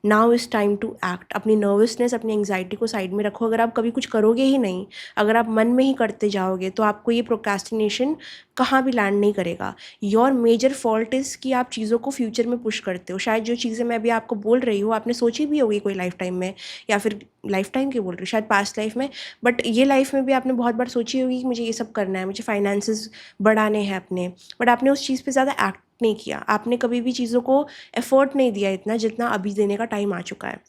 Now is time to act. अपनी नर्वसनेस, अपनी एंग्जाइटी को साइड में रखो। अगर आप कभी कुछ करोगे ही नहीं, अगर आप मन में ही करते जाओगे, तो आपको ये प्रोक्रेस्टिनेशन कहाँ भी लैंड नहीं करेगा। योर मेजर फॉल्ट इज़ कि आप चीज़ों को फ्यूचर में पुश करते हो। शायद जो चीज़ें मैं अभी आपको बोल रही हूँ आपने सोची भी होगी कोई लाइफ टाइम में, या फिर लाइफ टाइम की बोल रही हूँ, शायद पास्ट लाइफ में, बट ये लाइफ में भी आपने बहुत बार सोची होगी कि मुझे ये सब करना है, मुझे फाइनेंसेस बढ़ाने हैं अपने, बट आपने उस चीज़ पे ज़्यादा एक्ट नहीं किया। आपने कभी भी चीज़ों को एफर्ट नहीं दिया इतना जितना अभी देने का टाइम आ चुका है।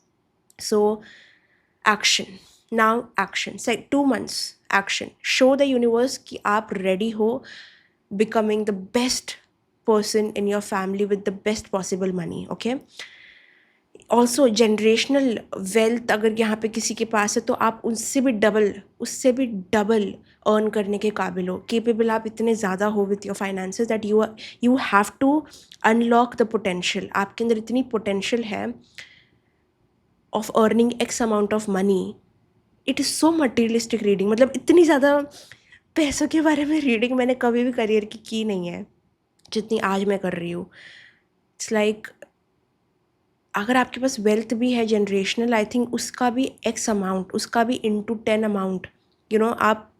सो एक्शन, नाउ एक्शन, से 2 months action, show the universe कि आप रेडी हो becoming the best person in your family with the best possible money. Okay, also generational wealth अगर यहाँ पे किसी के पास है तो आप उससे भी डबल अर्न करने के काबिल हो, केपेबल आप इतने ज़्यादा हो with your finances that you have to unlock the potential. आपके अंदर इतनी पोटेंशियल है of earning X amount of money. It is so materialistic reading, मतलब इतनी ज़्यादा पैसों के बारे में रीडिंग मैंने कभी भी करियर की नहीं है जितनी आज मैं कर रही हूँ। इट्स लाइक अगर आपके पास वेल्थ भी है जनरेशनल, आई थिंक उसका भी एक्स अमाउंट, उसका भी इनटू 10 अमाउंट आप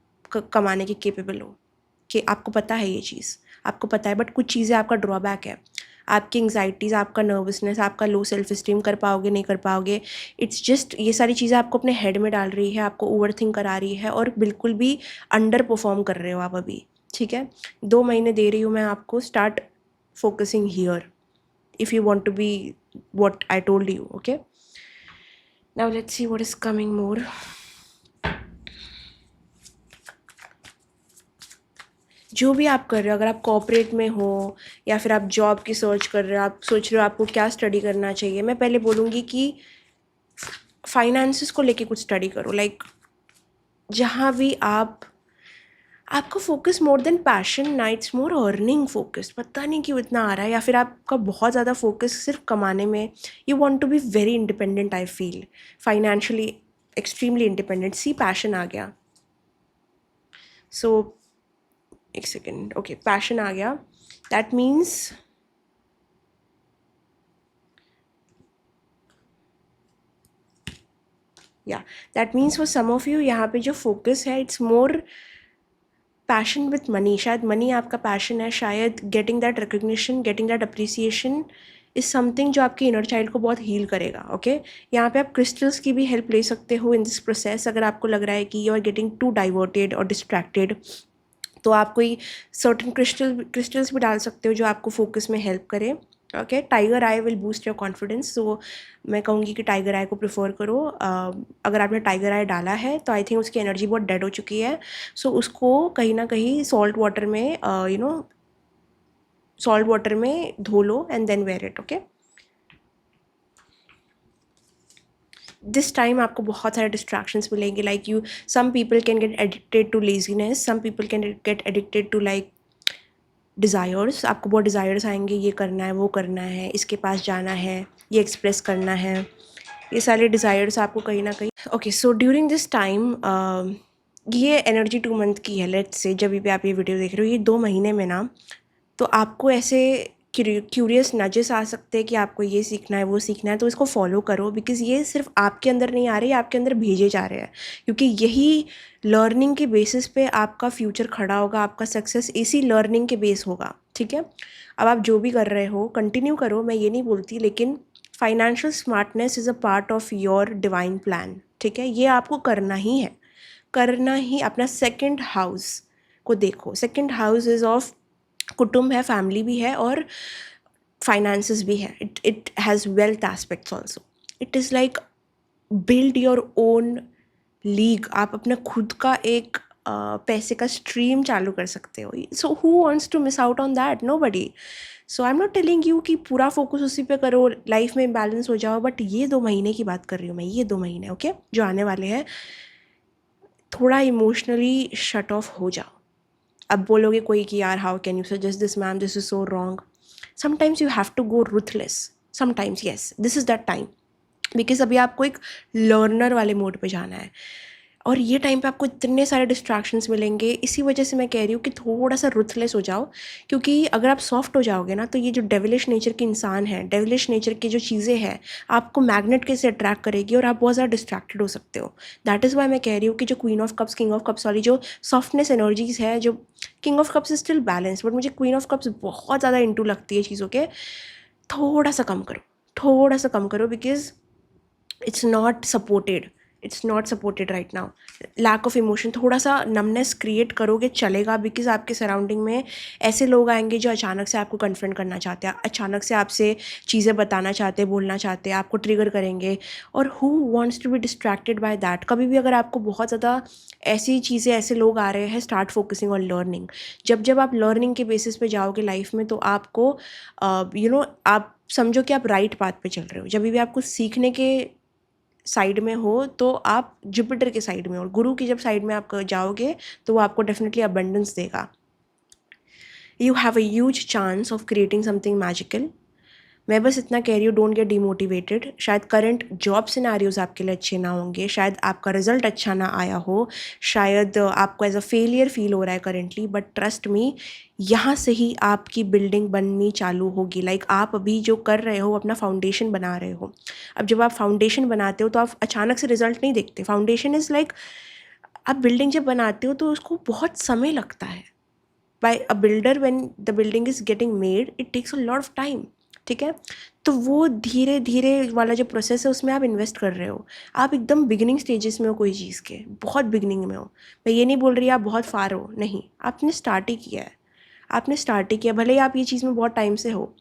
कमाने के केपेबल हो, कि आपको पता है ये चीज़, आपको पता है। बट कुछ चीज़ें आपका ड्रॉबैक है, आपकी एंग्जाइटीज़, आपका नर्वसनेस, आपका लो सेल्फ इस्टीम, कर पाओगे नहीं कर पाओगे। इट्स जस्ट ये सारी चीज़ें आपको अपने हेड में डाल रही है, आपको ओवर थिंक करा रही है, और बिल्कुल भी अंडर परफॉर्म कर रहे हो आप अभी। ठीक है, 2 महीने दे रही हूँ मैं आपको, start focusing here if you want to be what I told you. Okay, now let's see what is coming more. जो भी आप कर रहे हो, अगर आप कॉर्पोरेट में हो या फिर आप जॉब की सर्च कर रहे हो, आप सोच रहे हो आपको क्या स्टडी करना चाहिए, मैं पहले बोलूँगी कि फाइनेंसेस को लेके कुछ स्टडी करो। लाइक जहाँ भी आपका फोकस मोर देन पैशन ना, इट्स मोर अर्निंग फोकस। पता नहीं क्यों इतना आ रहा है, या फिर आपका बहुत ज़्यादा फोकस सिर्फ कमाने में। You want to be very independent, I feel financially extremely independent. See passion आ गया, सो एक सेकेंड, ओके पैशन आ गया, that means that means for some of you यहाँ पे जो फोकस है it's more passion with money. शायद मनी आपका पैशन है, शायद getting that recognition, getting that appreciation is something जो आपके इनर चाइल्ड को बहुत हील करेगा। ओके, यहाँ पे आप क्रिस्टल्स की भी हेल्प ले सकते हो इन दिस प्रोसेस। अगर आपको लग रहा है कि you are getting to diverted और डिस्ट्रैक्टेड, तो आप कोई सर्टन क्रिस्टल्स भी डाल सकते हो जो आपको फोकस में हेल्प करे। Okay, tiger I will boost your confidence, so मैं कहूँगी कि टाइगर आई को प्रेफर करो। अगर आपने टाइगर आई डाला है तो आई थिंक उसकी एनर्जी बहुत डेड हो चुकी है, सो उसको कहीं ना कहीं सॉल्ट वाटर में सॉल्ट वाटर में धो लो and then wear it. Okay, this time आपको बहुत सारे डिस्ट्रैक्शंस मिलेंगे। Like some people can get addicted to laziness, some people can get addicted to like desires, आपको बहुत डिज़ायर्स आएंगे, ये करना है, वो करना है, इसके पास जाना है, ये एक्सप्रेस करना है, ये सारे डिज़ायर्स आपको कहीं ना कहीं। Okay, so during this time ये एनर्जी 2 मंथ की है, लेट्स से जब भी आप ये वीडियो देख रहे हो, ये 2 महीने में ना, तो आपको ऐसे क्यूरियस नजेस आ सकते हैं कि आपको ये सीखना है, वो सीखना है, तो इसको फॉलो करो, बिकॉज़ ये सिर्फ आपके अंदर नहीं आ रही, आपके अंदर भेजे जा रहे हैं, क्योंकि यही लर्निंग के बेसिस पे आपका फ्यूचर खड़ा होगा, आपका सक्सेस इसी लर्निंग के बेस होगा, ठीक है। अब आप जो भी कर रहे हो कंटिन्यू करो, मैं ये नहीं बोलती, लेकिन financial smartness is a part of your divine plan, ठीक है। ये आपको करना ही है, करना ही। अपना सेकंड हाउस को देखो, सेकंड हाउस इज़ ऑफ कुटुंब है, फैमिली भी है, और फाइनेंसेस भी है। It has wealth aspects also. It is like build your own league. आप अपना खुद का एक पैसे का स्ट्रीम चालू कर सकते हो। So who wants to miss out on that? Nobody. So I am not telling you कि पूरा फोकस उसी पे करो, लाइफ में इम्बैलेंस हो जाओ, बट ये 2 महीने की बात कर रही हूँ मैं, ये 2 महीने ओके जो आने वाले हैं, थोड़ा इमोशनली शट ऑफ हो जाओ। अब बोलोगे कोई कि यार how can you suggest this ma'am, this is so wrong. Sometimes you have to go ruthless, sometimes yes, this is that time, because अभी आपको एक लर्नर वाले मोड पे जाना है, और ये टाइम पे आपको इतने सारे डिस्ट्रैक्शंस मिलेंगे। इसी वजह से मैं कह रही हूँ कि थोड़ा सा रुथलेस हो जाओ, क्योंकि अगर आप सॉफ्ट हो जाओगे ना, तो ये जो डेविलिश नेचर के इंसान है, डेविलिश नेचर की जो चीज़ें हैं, आपको मैग्नेट कैसे अट्रैक्ट करेगी, और आप बहुत ज़्यादा डिस्ट्रैक्टेड हो सकते हो। दैट इज़ वाई मैं कह रही हूँ कि जो queen of cups, king of cups वाली जो सॉफ्टनेस एनर्जीज है, जो king of cups is still balance, but मुझे क्वीन ऑफ कप्स बहुत ज़्यादा इंटू लगती है चीज़ों के, थोड़ा सा कम करो, थोड़ा सा कम करो, because it's not supported, it's not supported right now. Lack of emotion, थोड़ा सा नमनेस क्रिएट करोगे चलेगा, बिकॉज आपके सराउंडिंग में ऐसे लोग आएंगे जो अचानक से आपको कन्फ्रंट करना चाहते हैं, अचानक से आपसे चीज़ें बताना चाहते हैं, बोलना चाहते हैं, आपको ट्रिगर करेंगे, और who wants to be distracted by that? कभी भी अगर आपको बहुत ज़्यादा ऐसी चीज़ें, ऐसे लोग आ रहे हैं, स्टार्ट फोकसिंग ऑन लर्निंग। जब जब आप लर्निंग के बेसिस पे जाओगे लाइफ में, तो आपको आप समझो कि आप राइट पाथ पे चल रहे हो। जब भी आपको सीखने के साइड में हो, तो आप जुपिटर के साइड में हो, और गुरु की जब साइड में आप जाओगे, तो वो आपको डेफिनेटली अबंडेंस देगा। You have a huge chance of creating something magical. मैं बस इतना कह रही हूँ, डोंट गेट डिमोटिवेटेड। शायद करंट जॉब सिनारियोज आपके लिए अच्छे ना होंगे, शायद आपका रिजल्ट अच्छा ना आया हो, शायद आपको एज अ फेलियर फील हो रहा है करेंटली, बट ट्रस्ट मी, यहाँ से ही आपकी बिल्डिंग बननी चालू होगी। लाइक आप अभी जो कर रहे हो, अपना फाउंडेशन बना रहे हो। अब जब आप फाउंडेशन बनाते हो, तो आप अचानक से रिजल्ट नहीं देखते। फाउंडेशन इज़ लाइक, आप बिल्डिंग जब बनाते हो तो उसको बहुत समय लगता है। By a builder, when the building is getting made, it takes a lot of time, ठीक है। तो वो धीरे धीरे वाला जो प्रोसेस है, उसमें आप इन्वेस्ट कर रहे हो। आप एकदम बिगिनिंग स्टेजेस में हो कोई चीज़ के, बहुत बिगिनिंग में हो। मैं ये नहीं बोल रही आप बहुत फार हो, नहीं, आपने स्टार्ट ही किया है, आपने स्टार्ट ही किया। भले ही आप ये चीज़ में बहुत टाइम से हो,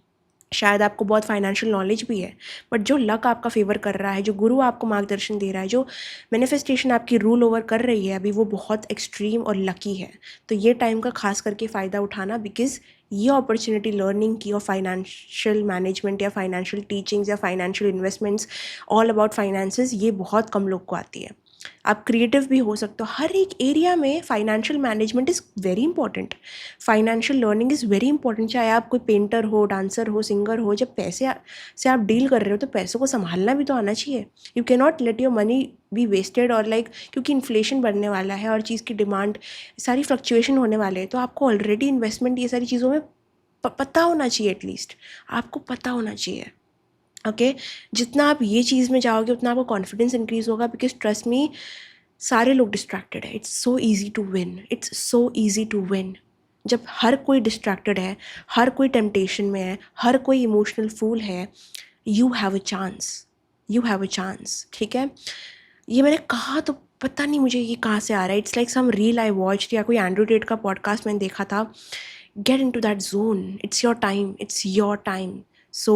शायद आपको बहुत फाइनेंशियल नॉलेज भी है, बट जो लक आपका फेवर कर रहा है, जो गुरु आपको मार्गदर्शन दे रहा है, जो मैनिफेस्टेशन आपकी रूल ओवर कर रही है अभी, वो बहुत एक्सट्रीम और लकी है। तो ये टाइम का खास करके फ़ायदा उठाना, बिकॉज ये अपॉर्चुनिटी लर्निंग की, और फाइनेंशियल मैनेजमेंट या फाइनेंशियल टीचिंग्स या financial investments, all about finances, ये बहुत कम लोग को आती है। आप क्रिएटिव भी हो सकते हो, हर एक एरिया में financial management is very important, financial learning is very important. चाहे आप कोई पेंटर हो, डांसर हो, सिंगर हो, जब पैसे से आप डील कर रहे हो, तो पैसों को संभालना भी तो आना चाहिए। You cannot let your money be wasted, और लाइक, क्योंकि इन्फ्लेशन बढ़ने वाला है, और चीज़ की डिमांड, सारी फ्लक्चुएशन होने वाले हैं, तो आपको ऑलरेडी इन्वेस्टमेंट ये सारी चीज़ों में पता होना चाहिए, एटलीस्ट आपको पता होना चाहिए, ओके। जितना आप ये चीज़ में जाओगे, उतना आपको कॉन्फिडेंस इंक्रीज होगा, बिकॉज ट्रस्ट मी, सारे लोग डिस्ट्रैक्टेड है। It's so easy to win, it's so easy to win. जब हर कोई डिस्ट्रैक्टेड है, हर कोई टेम्पटेशन में है, हर कोई इमोशनल फूल है, you have a chance, you have a chance, ठीक है। ये मैंने कहा तो पता नहीं मुझे ये कहाँ से आ रहा है। It's like some reel I watched, या कोई एंड्रयू टेट का पॉडकास्ट मैंने देखा था। Get into that zone, it's your time, it's your time. So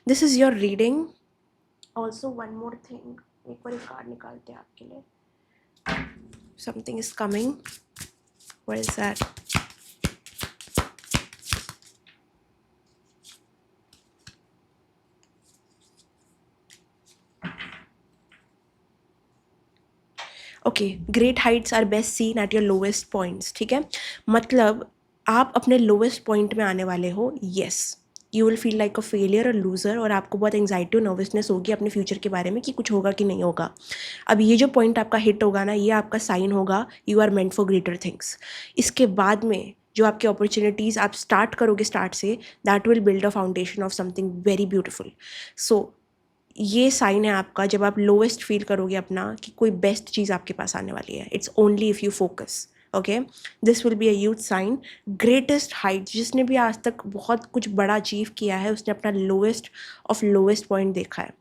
this is your reading. Also one more thing, एक बार कार्ड निकालते हैं आपके लिए। Something is coming. What is that? Okay, great heights are best seen at your lowest points, ठीक है। मतलब आप अपने लोवेस्ट पॉइंट में आने वाले हो, yes, you will feel like a failure और लूज़र, और आपको बहुत एंग्जाइटी और नर्वसनेस होगी अपने फ्यूचर के बारे में कि कुछ होगा कि नहीं होगा। अब ये जो पॉइंट आपका हिट होगा ना, ये आपका साइन होगा you are meant for greater things. इसके बाद में जो आपकी अपॉर्चुनिटीज़ आप स्टार्ट करोगे स्टार्ट से, that will build a foundation of something very beautiful. So ये साइन है आपका जब आप लोएस्ट फील करोगे अपना कि कोई बेस्ट चीज़ आपके पास आने वाली है। It's only if you focus, okay. This will be a huge sign. Greatest height, जिसने भी आज तक बहुत कुछ बड़ा अचीव किया है, उसने अपना लोएस्ट ऑफ लोएस्ट पॉइंट देखा है।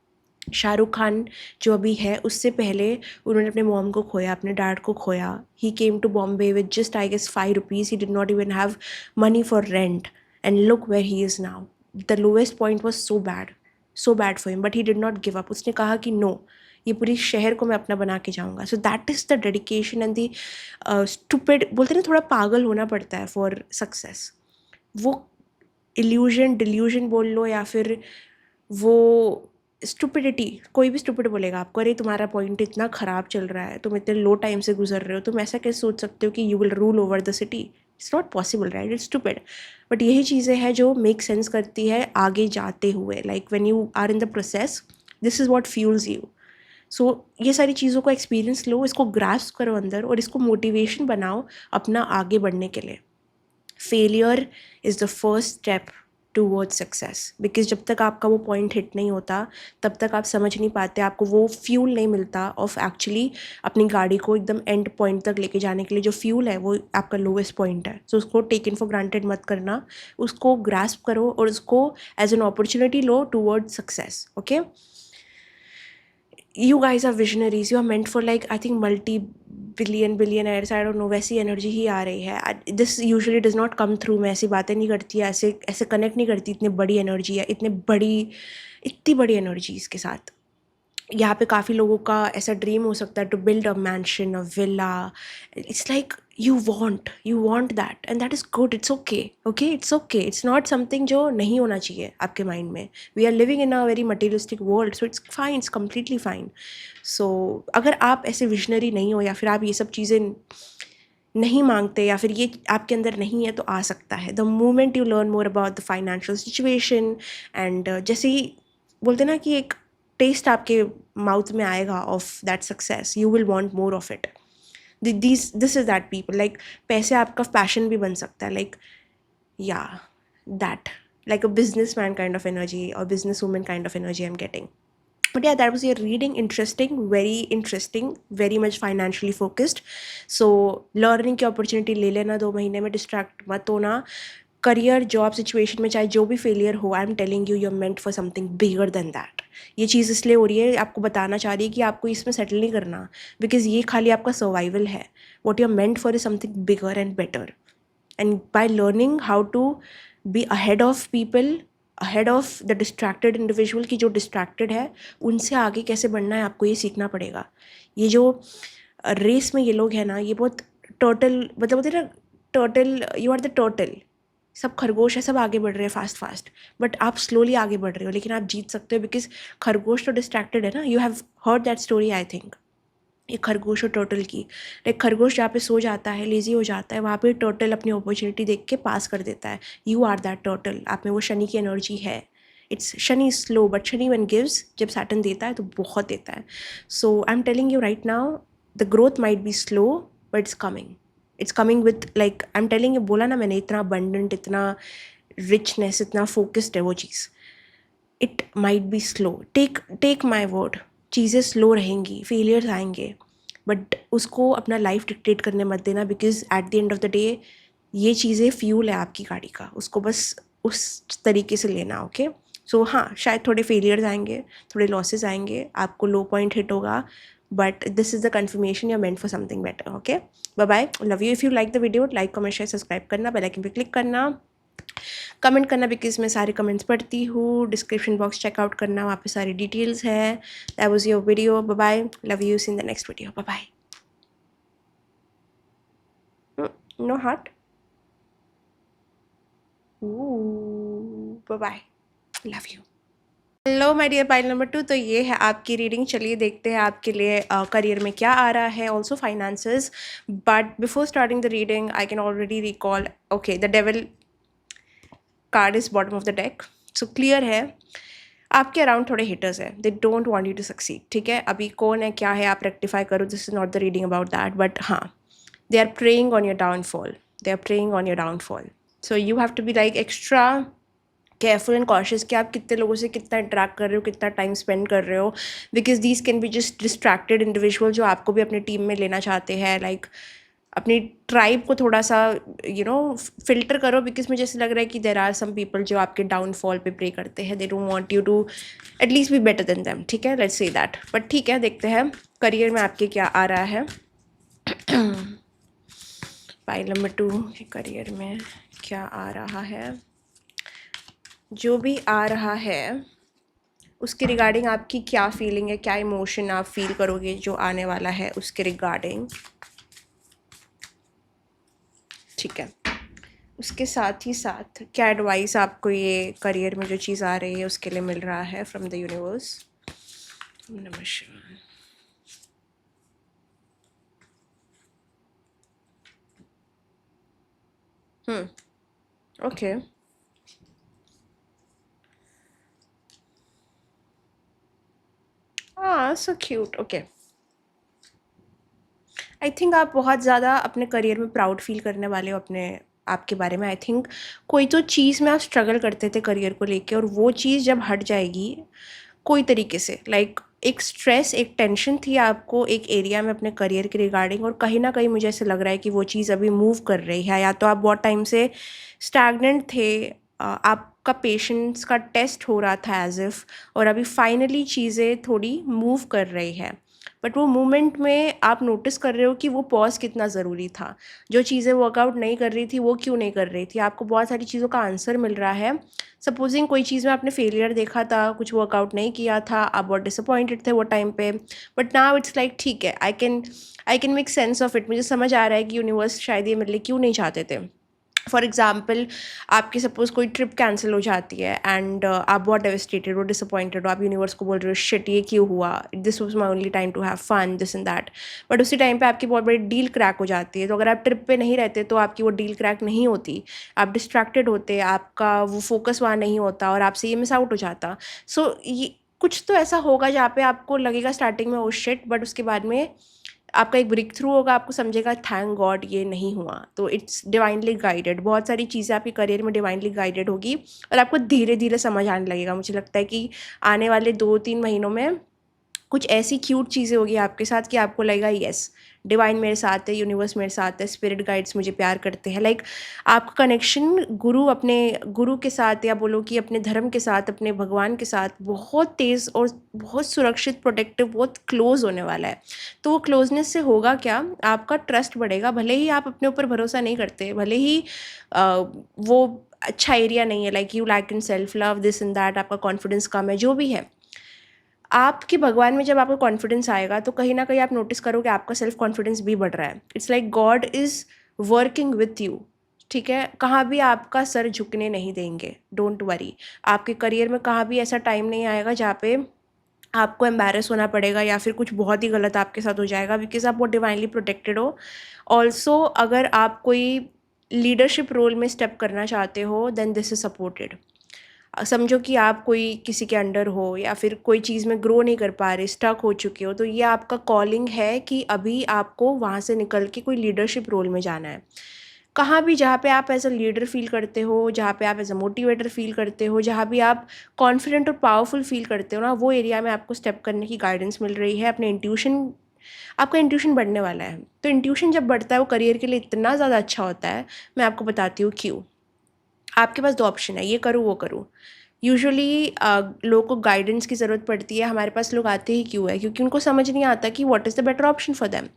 शाहरुख खान जो अभी है, उससे पहले उन्होंने अपने मॉम को खोया, अपने डैड को खोया। He came to Bombay with just I guess 5 rupees. He did not even have money for rent, and look where he is now. The lowest point was so bad for him, but he did not give up. उसने कहा कि no, ये पूरी शहर को मैं अपना बना के जाऊँगा। So that is the dedication and the stupid, बोलते हैं ना, थोड़ा पागल होना पड़ता है फॉर सक्सेस। वो इल्यूजन डिल्यूजन बोल लो, या फिर वो स्टुपिडिटी, कोई भी स्टुपिड बोलेगा आपको, अरे तुम्हारा पॉइंट इतना ख़राब चल रहा है, तुम इतने लो टाइम से गुजर रहे हो, तुम ऐसा कैसे सोच सकते हो कि you will rule over the city. It's not possible, right? It's stupid. But यही चीज़ें हैं जो मेक सेंस करती है आगे जाते हुए, like when you are in the process, this is what fuels you. So ये सारी चीज़ों को एक्सपीरियंस लो, इसको ग्रास्प करो अंदर, और इसको मोटिवेशन बनाओ अपना आगे बढ़ने के लिए। Failure is the first step towards success, because जब तक आपका वो पॉइंट हिट नहीं होता, तब तक आप समझ नहीं पाते, आपको वो फ्यूल नहीं मिलता ऑफ एक्चुअली अपनी गाड़ी को एकदम एंड पॉइंट तक लेके जाने के लिए। जो फ्यूल है वो आपका लोवेस्ट पॉइंट है। सो उसको टेकन फॉर ग्रांटेड मत करना, उसको ग्रास्प करो और उसको एज एन अपॉर्चुनिटी लो towards success, okay. You guys are visionaries, you are meant for, like, I think multi billion billionaires, I don't know, वैसी एनर्जी ही आ रही है। This usually does not come through. मैं ऐसी बातें नहीं करती, ऐसे ऐसे कनेक्ट नहीं करती। इतनी बड़ी एनर्जी है, इतनी बड़ी एनर्जी इसके साथ। यहाँ पे काफ़ी लोगों का ऐसा ड्रीम हो सकता है to build a mansion, a villa. It's like you want that, and that is good. It's okay, okay, it's okay. It's not something जो नहीं होना चाहिए आपके माइंड में। We are living in a very materialistic world, so it's fine, it's completely fine. So अगर आप ऐसे visionary नहीं हो, या फिर आप ये सब चीज़ें नहीं मांगते, या फिर ये आपके अंदर नहीं है, तो आ सकता है। The moment you learn more about the financial situation, and जैसे ही बोलते ना कि एक टेस्ट आपके माउथ में आएगा of that success, you will want more of it. This is that people, like पैसे आपका पैशन भी बन सकता है, लाइक या that, like a businessman kind of energy or businesswoman kind of energy I'm getting. But yeah, that was your reading. Interesting, very interesting, very much financially focused. So learning की opportunity ले लेना 2 महीने में, distract मत होना। Career job situation में चाहे जो भी फेलियर हो, I am telling you, you are meant for something bigger than that. ये चीज़ इसलिए हो रही है, आपको बताना चाह रही है कि आपको इसमें सेटल नहीं करना, बिकॉज ये खाली आपका सर्वाइवल है। What you are meant for is something bigger and better, and by learning how to be ahead of people, ahead of the distracted individual, कि जो distracted है उनसे आगे कैसे बढ़ना है, आपको ये सीखना पड़ेगा। ये जो रेस में ये लोग हैं ना, ये बहुत टर्टल, मतलब बोलते हैं ना, turtle, you are the turtle. सब खरगोश है, सब आगे बढ़ रहे हैं फास्ट फास्ट, बट आप स्लोली आगे बढ़ रहे हो, लेकिन आप जीत सकते हो बिकॉज खरगोश तो डिस्ट्रैक्टेड है ना। You have heard that story, I think, एक खरगोश और टर्टल की। लाइक खरगोश जहाँ पे सो जाता है, लेज़ी हो जाता है, वहाँ पे टर्टल अपनी अपॉर्चुनिटी देख के पास कर देता है। यू आर दैट टर्टल, आप में वो शनि की एनर्जी है। It's Shani slow, but Shani when gives, जब सैटर्न देता है तो बहुत देता है। So I am telling you right now, the growth might be slow, but it's coming with, like I am telling you, बोला ना मैंने, इतना अबंडेंट, इतना रिचनेस, इतना फोकस्ड है वो चीज़। It might be slow, take my word, चीज़ें स्लो रहेंगी, फेलियर्स आएंगे, बट उसको अपना लाइफ डिक्टेट करने मत देना, because at the end of the day ये चीज़ें फ्यूल है आपकी गाड़ी का, उसको बस उस तरीके से लेना, ओके। सो हाँ, शायद थोड़े फेलियर्स आएंगे, थोड़े लॉसेस आएंगे, आपको लो पॉइंट हिट होगा, but this is the confirmation you are meant for something better, okay. Bye bye, love you. If you like the video, like, comment, share, subscribe करना, bell icon पे click करना, comment करना, because मैं सारे comments पढ़ती हूँ। Description box checkout करना, वहाँ पे सारी डिटेल्स है। That was your video, bye bye, love you, see in the next video, bye bye. No heart, bye bye, love you. Hello my dear pile number 2। तो ये है आपकी रीडिंग। चलिए देखते हैं आपके लिए करियर में क्या आ रहा है, also finances. But before starting the reading I can already recall, okay, the devil card is bottom of the deck. So clear है आपके अराउंड थोड़े हिटर्स हैं, they don't want you to succeed. ठीक है, अभी कौन है क्या है आप रेक्टिफाई करो, this is not the reading about that, but हाँ, they are praying on your downfall, they are praying on your downfall. So you have to be like extra careful and cautious कि आप कितने लोगों से कितना interact कर रहे हो, कितना टाइम स्पेंड कर रहे हो, because these can be just distracted individual जो आपको भी अपनी टीम में लेना चाहते हैं। लाइक अपनी ट्राइब को थोड़ा सा फिल्टर करो, बिकॉज मुझे ऐसा लग रहा है कि देर आर सम पीपल जो आपके डाउनफॉल पे प्रे करते हैं, they don't want you to at least be better than them. ठीक है, लेट्स से दैट। बट ठीक है, देखते हैं करियर में आपके क्या आ रहा है। पाइल नंबर 2 के करियर में क्या आ रहा है, जो भी आ रहा है उसके रिगार्डिंग आपकी क्या फीलिंग है, क्या इमोशन आप फील करोगे जो आने वाला है उसके रिगार्डिंग। ठीक है, उसके साथ ही साथ क्या एडवाइस आपको ये करियर में जो चीज़ आ रही है उसके लिए मिल रहा है फ्रॉम द यूनिवर्स। नमस्कार। ओके, हाँ, so cute. Okay, I think आप बहुत ज़्यादा अपने करियर में प्राउड फील करने वाले हो अपने आपके बारे में। आई थिंक कोई तो चीज़ में आप स्ट्रगल करते थे करियर को लेके, और वो चीज़ जब हट जाएगी कोई तरीके से, लाइक एक स्ट्रेस, एक टेंशन थी आपको एक एरिया में अपने करियर के रिगार्डिंग, और कहीं ना कहीं मुझे ऐसे लग रहा है कि वो चीज़ अभी मूव कर रही है। या तो आप बहुत टाइम से स्टैग्नेंट थे, आपका पेशेंस का टेस्ट हो रहा था एज इफ़, और अभी फाइनली चीज़ें थोड़ी मूव कर रही है। बट वो मूवमेंट में आप नोटिस कर रहे हो कि वो पॉज कितना ज़रूरी था। जो चीज़ें वर्कआउट नहीं कर रही थी वो क्यों नहीं कर रही थी, आपको बहुत सारी चीज़ों का आंसर मिल रहा है। सपोजिंग कोई चीज़ में आपने फेलियर देखा था, कुछ वर्कआउट नहीं किया था, आप बहुत डिसअपॉइंटेड थे वो टाइम पे, बट नाउ इट्स लाइक ठीक है, I can make sense of it. मुझे समझ आ रहा है कि यूनिवर्स शायद ये मेरे लिए क्यों नहीं चाहते थे। फॉर एग्जाम्पल, आपकी सपोज़ कोई ट्रिप कैंसिल हो जाती है एंड आप बहुत डेविस्टेटेड हो, डिसअपॉइंटेड हो, आप यूनिवर्स को बोल रहे हो शिट ये क्यों हुआ, this was my only time to have fun, this and that. But उसी टाइम पे आपकी बहुत बड़ी डील क्रैक हो जाती है। तो अगर आप ट्रिप पे नहीं रहते तो आपकी वो डील क्रैक नहीं होती, आप डिस्ट्रैक्टेड होते, आपका वो फोकस वहाँ नहीं होता और आपसे ये मिस आउट हो जाता। सो ये कुछ तो ऐसा होगा जहाँ पे आपको लगेगा स्टार्टिंग में ओ शिट, बट उसके बाद में आपका एक ब्रेक थ्रू होगा, आपको समझेगा थैंक गॉड ये नहीं हुआ। तो इट्स डिवाइनली गाइडेड, बहुत सारी चीज़ें आपके करियर में डिवाइनली गाइडेड होगी और आपको धीरे धीरे समझ आने लगेगा। मुझे लगता है कि आने वाले 2-3 महीनों में कुछ ऐसी क्यूट चीज़ें होगी आपके साथ कि आपको लगेगा यस, डिवाइन मेरे साथ है, यूनिवर्स मेरे साथ है, स्पिरिट गाइड्स मुझे प्यार करते हैं। लाइक आपका कनेक्शन गुरु, अपने गुरु के साथ, या बोलो कि अपने धर्म के साथ, अपने भगवान के साथ बहुत तेज़ और बहुत सुरक्षित, प्रोटेक्टिव, बहुत क्लोज होने वाला है। तो वो क्लोजनेस से होगा क्या, आपका ट्रस्ट बढ़ेगा। भले ही आप अपने ऊपर भरोसा नहीं करते, भले ही वो अच्छा एरिया नहीं है, like you lack in self love, this and that, आपका कॉन्फिडेंस कम है, जो भी है, आपके भगवान में जब आपको कॉन्फिडेंस आएगा तो कहीं ना कहीं आप नोटिस करोगे आपका सेल्फ कॉन्फिडेंस भी बढ़ रहा है। It's like God is working with you. ठीक है, कहाँ भी आपका सर झुकने नहीं देंगे, डोंट वरी। आपके करियर में कहाँ भी ऐसा टाइम नहीं आएगा जहाँ पे आपको एम्बैरस होना पड़ेगा या फिर कुछ बहुत ही गलत आपके साथ हो जाएगा, बिकॉज आप बहुत डिवाइनली प्रोटेक्टेड हो। ऑल्सो अगर आप कोई लीडरशिप रोल में स्टेप करना चाहते हो देन दिस इज सपोर्टेड। समझो कि आप कोई किसी के अंडर हो या फिर कोई चीज़ में ग्रो नहीं कर पा रहे, स्टक हो चुके हो, तो ये आपका कॉलिंग है कि अभी आपको वहाँ से निकल के कोई लीडरशिप रोल में जाना है। कहाँ भी जहाँ पे आप एज अ लीडर फील करते हो, जहाँ पे आप एज अ मोटिवेटर फील करते हो, जहाँ भी आप कॉन्फिडेंट और पावरफुल फील करते हो ना, वो एरिया में आपको स्टेप करने की गाइडेंस मिल रही है। अपने इंट्यूशन, आपका इंट्यूशन बढ़ने वाला है। तो इंट्यूशन जब बढ़ता है वो करियर के लिए इतना ज़्यादा अच्छा होता है। मैं आपको बताती हूँ क्यों। आपके पास 2 ऑप्शन है, ये करूँ वो करूँ। यूजुअली लोगों को गाइडेंस की ज़रूरत पड़ती है, हमारे पास लोग आते ही क्यों है, क्योंकि उनको समझ नहीं आता कि what is the better option for them.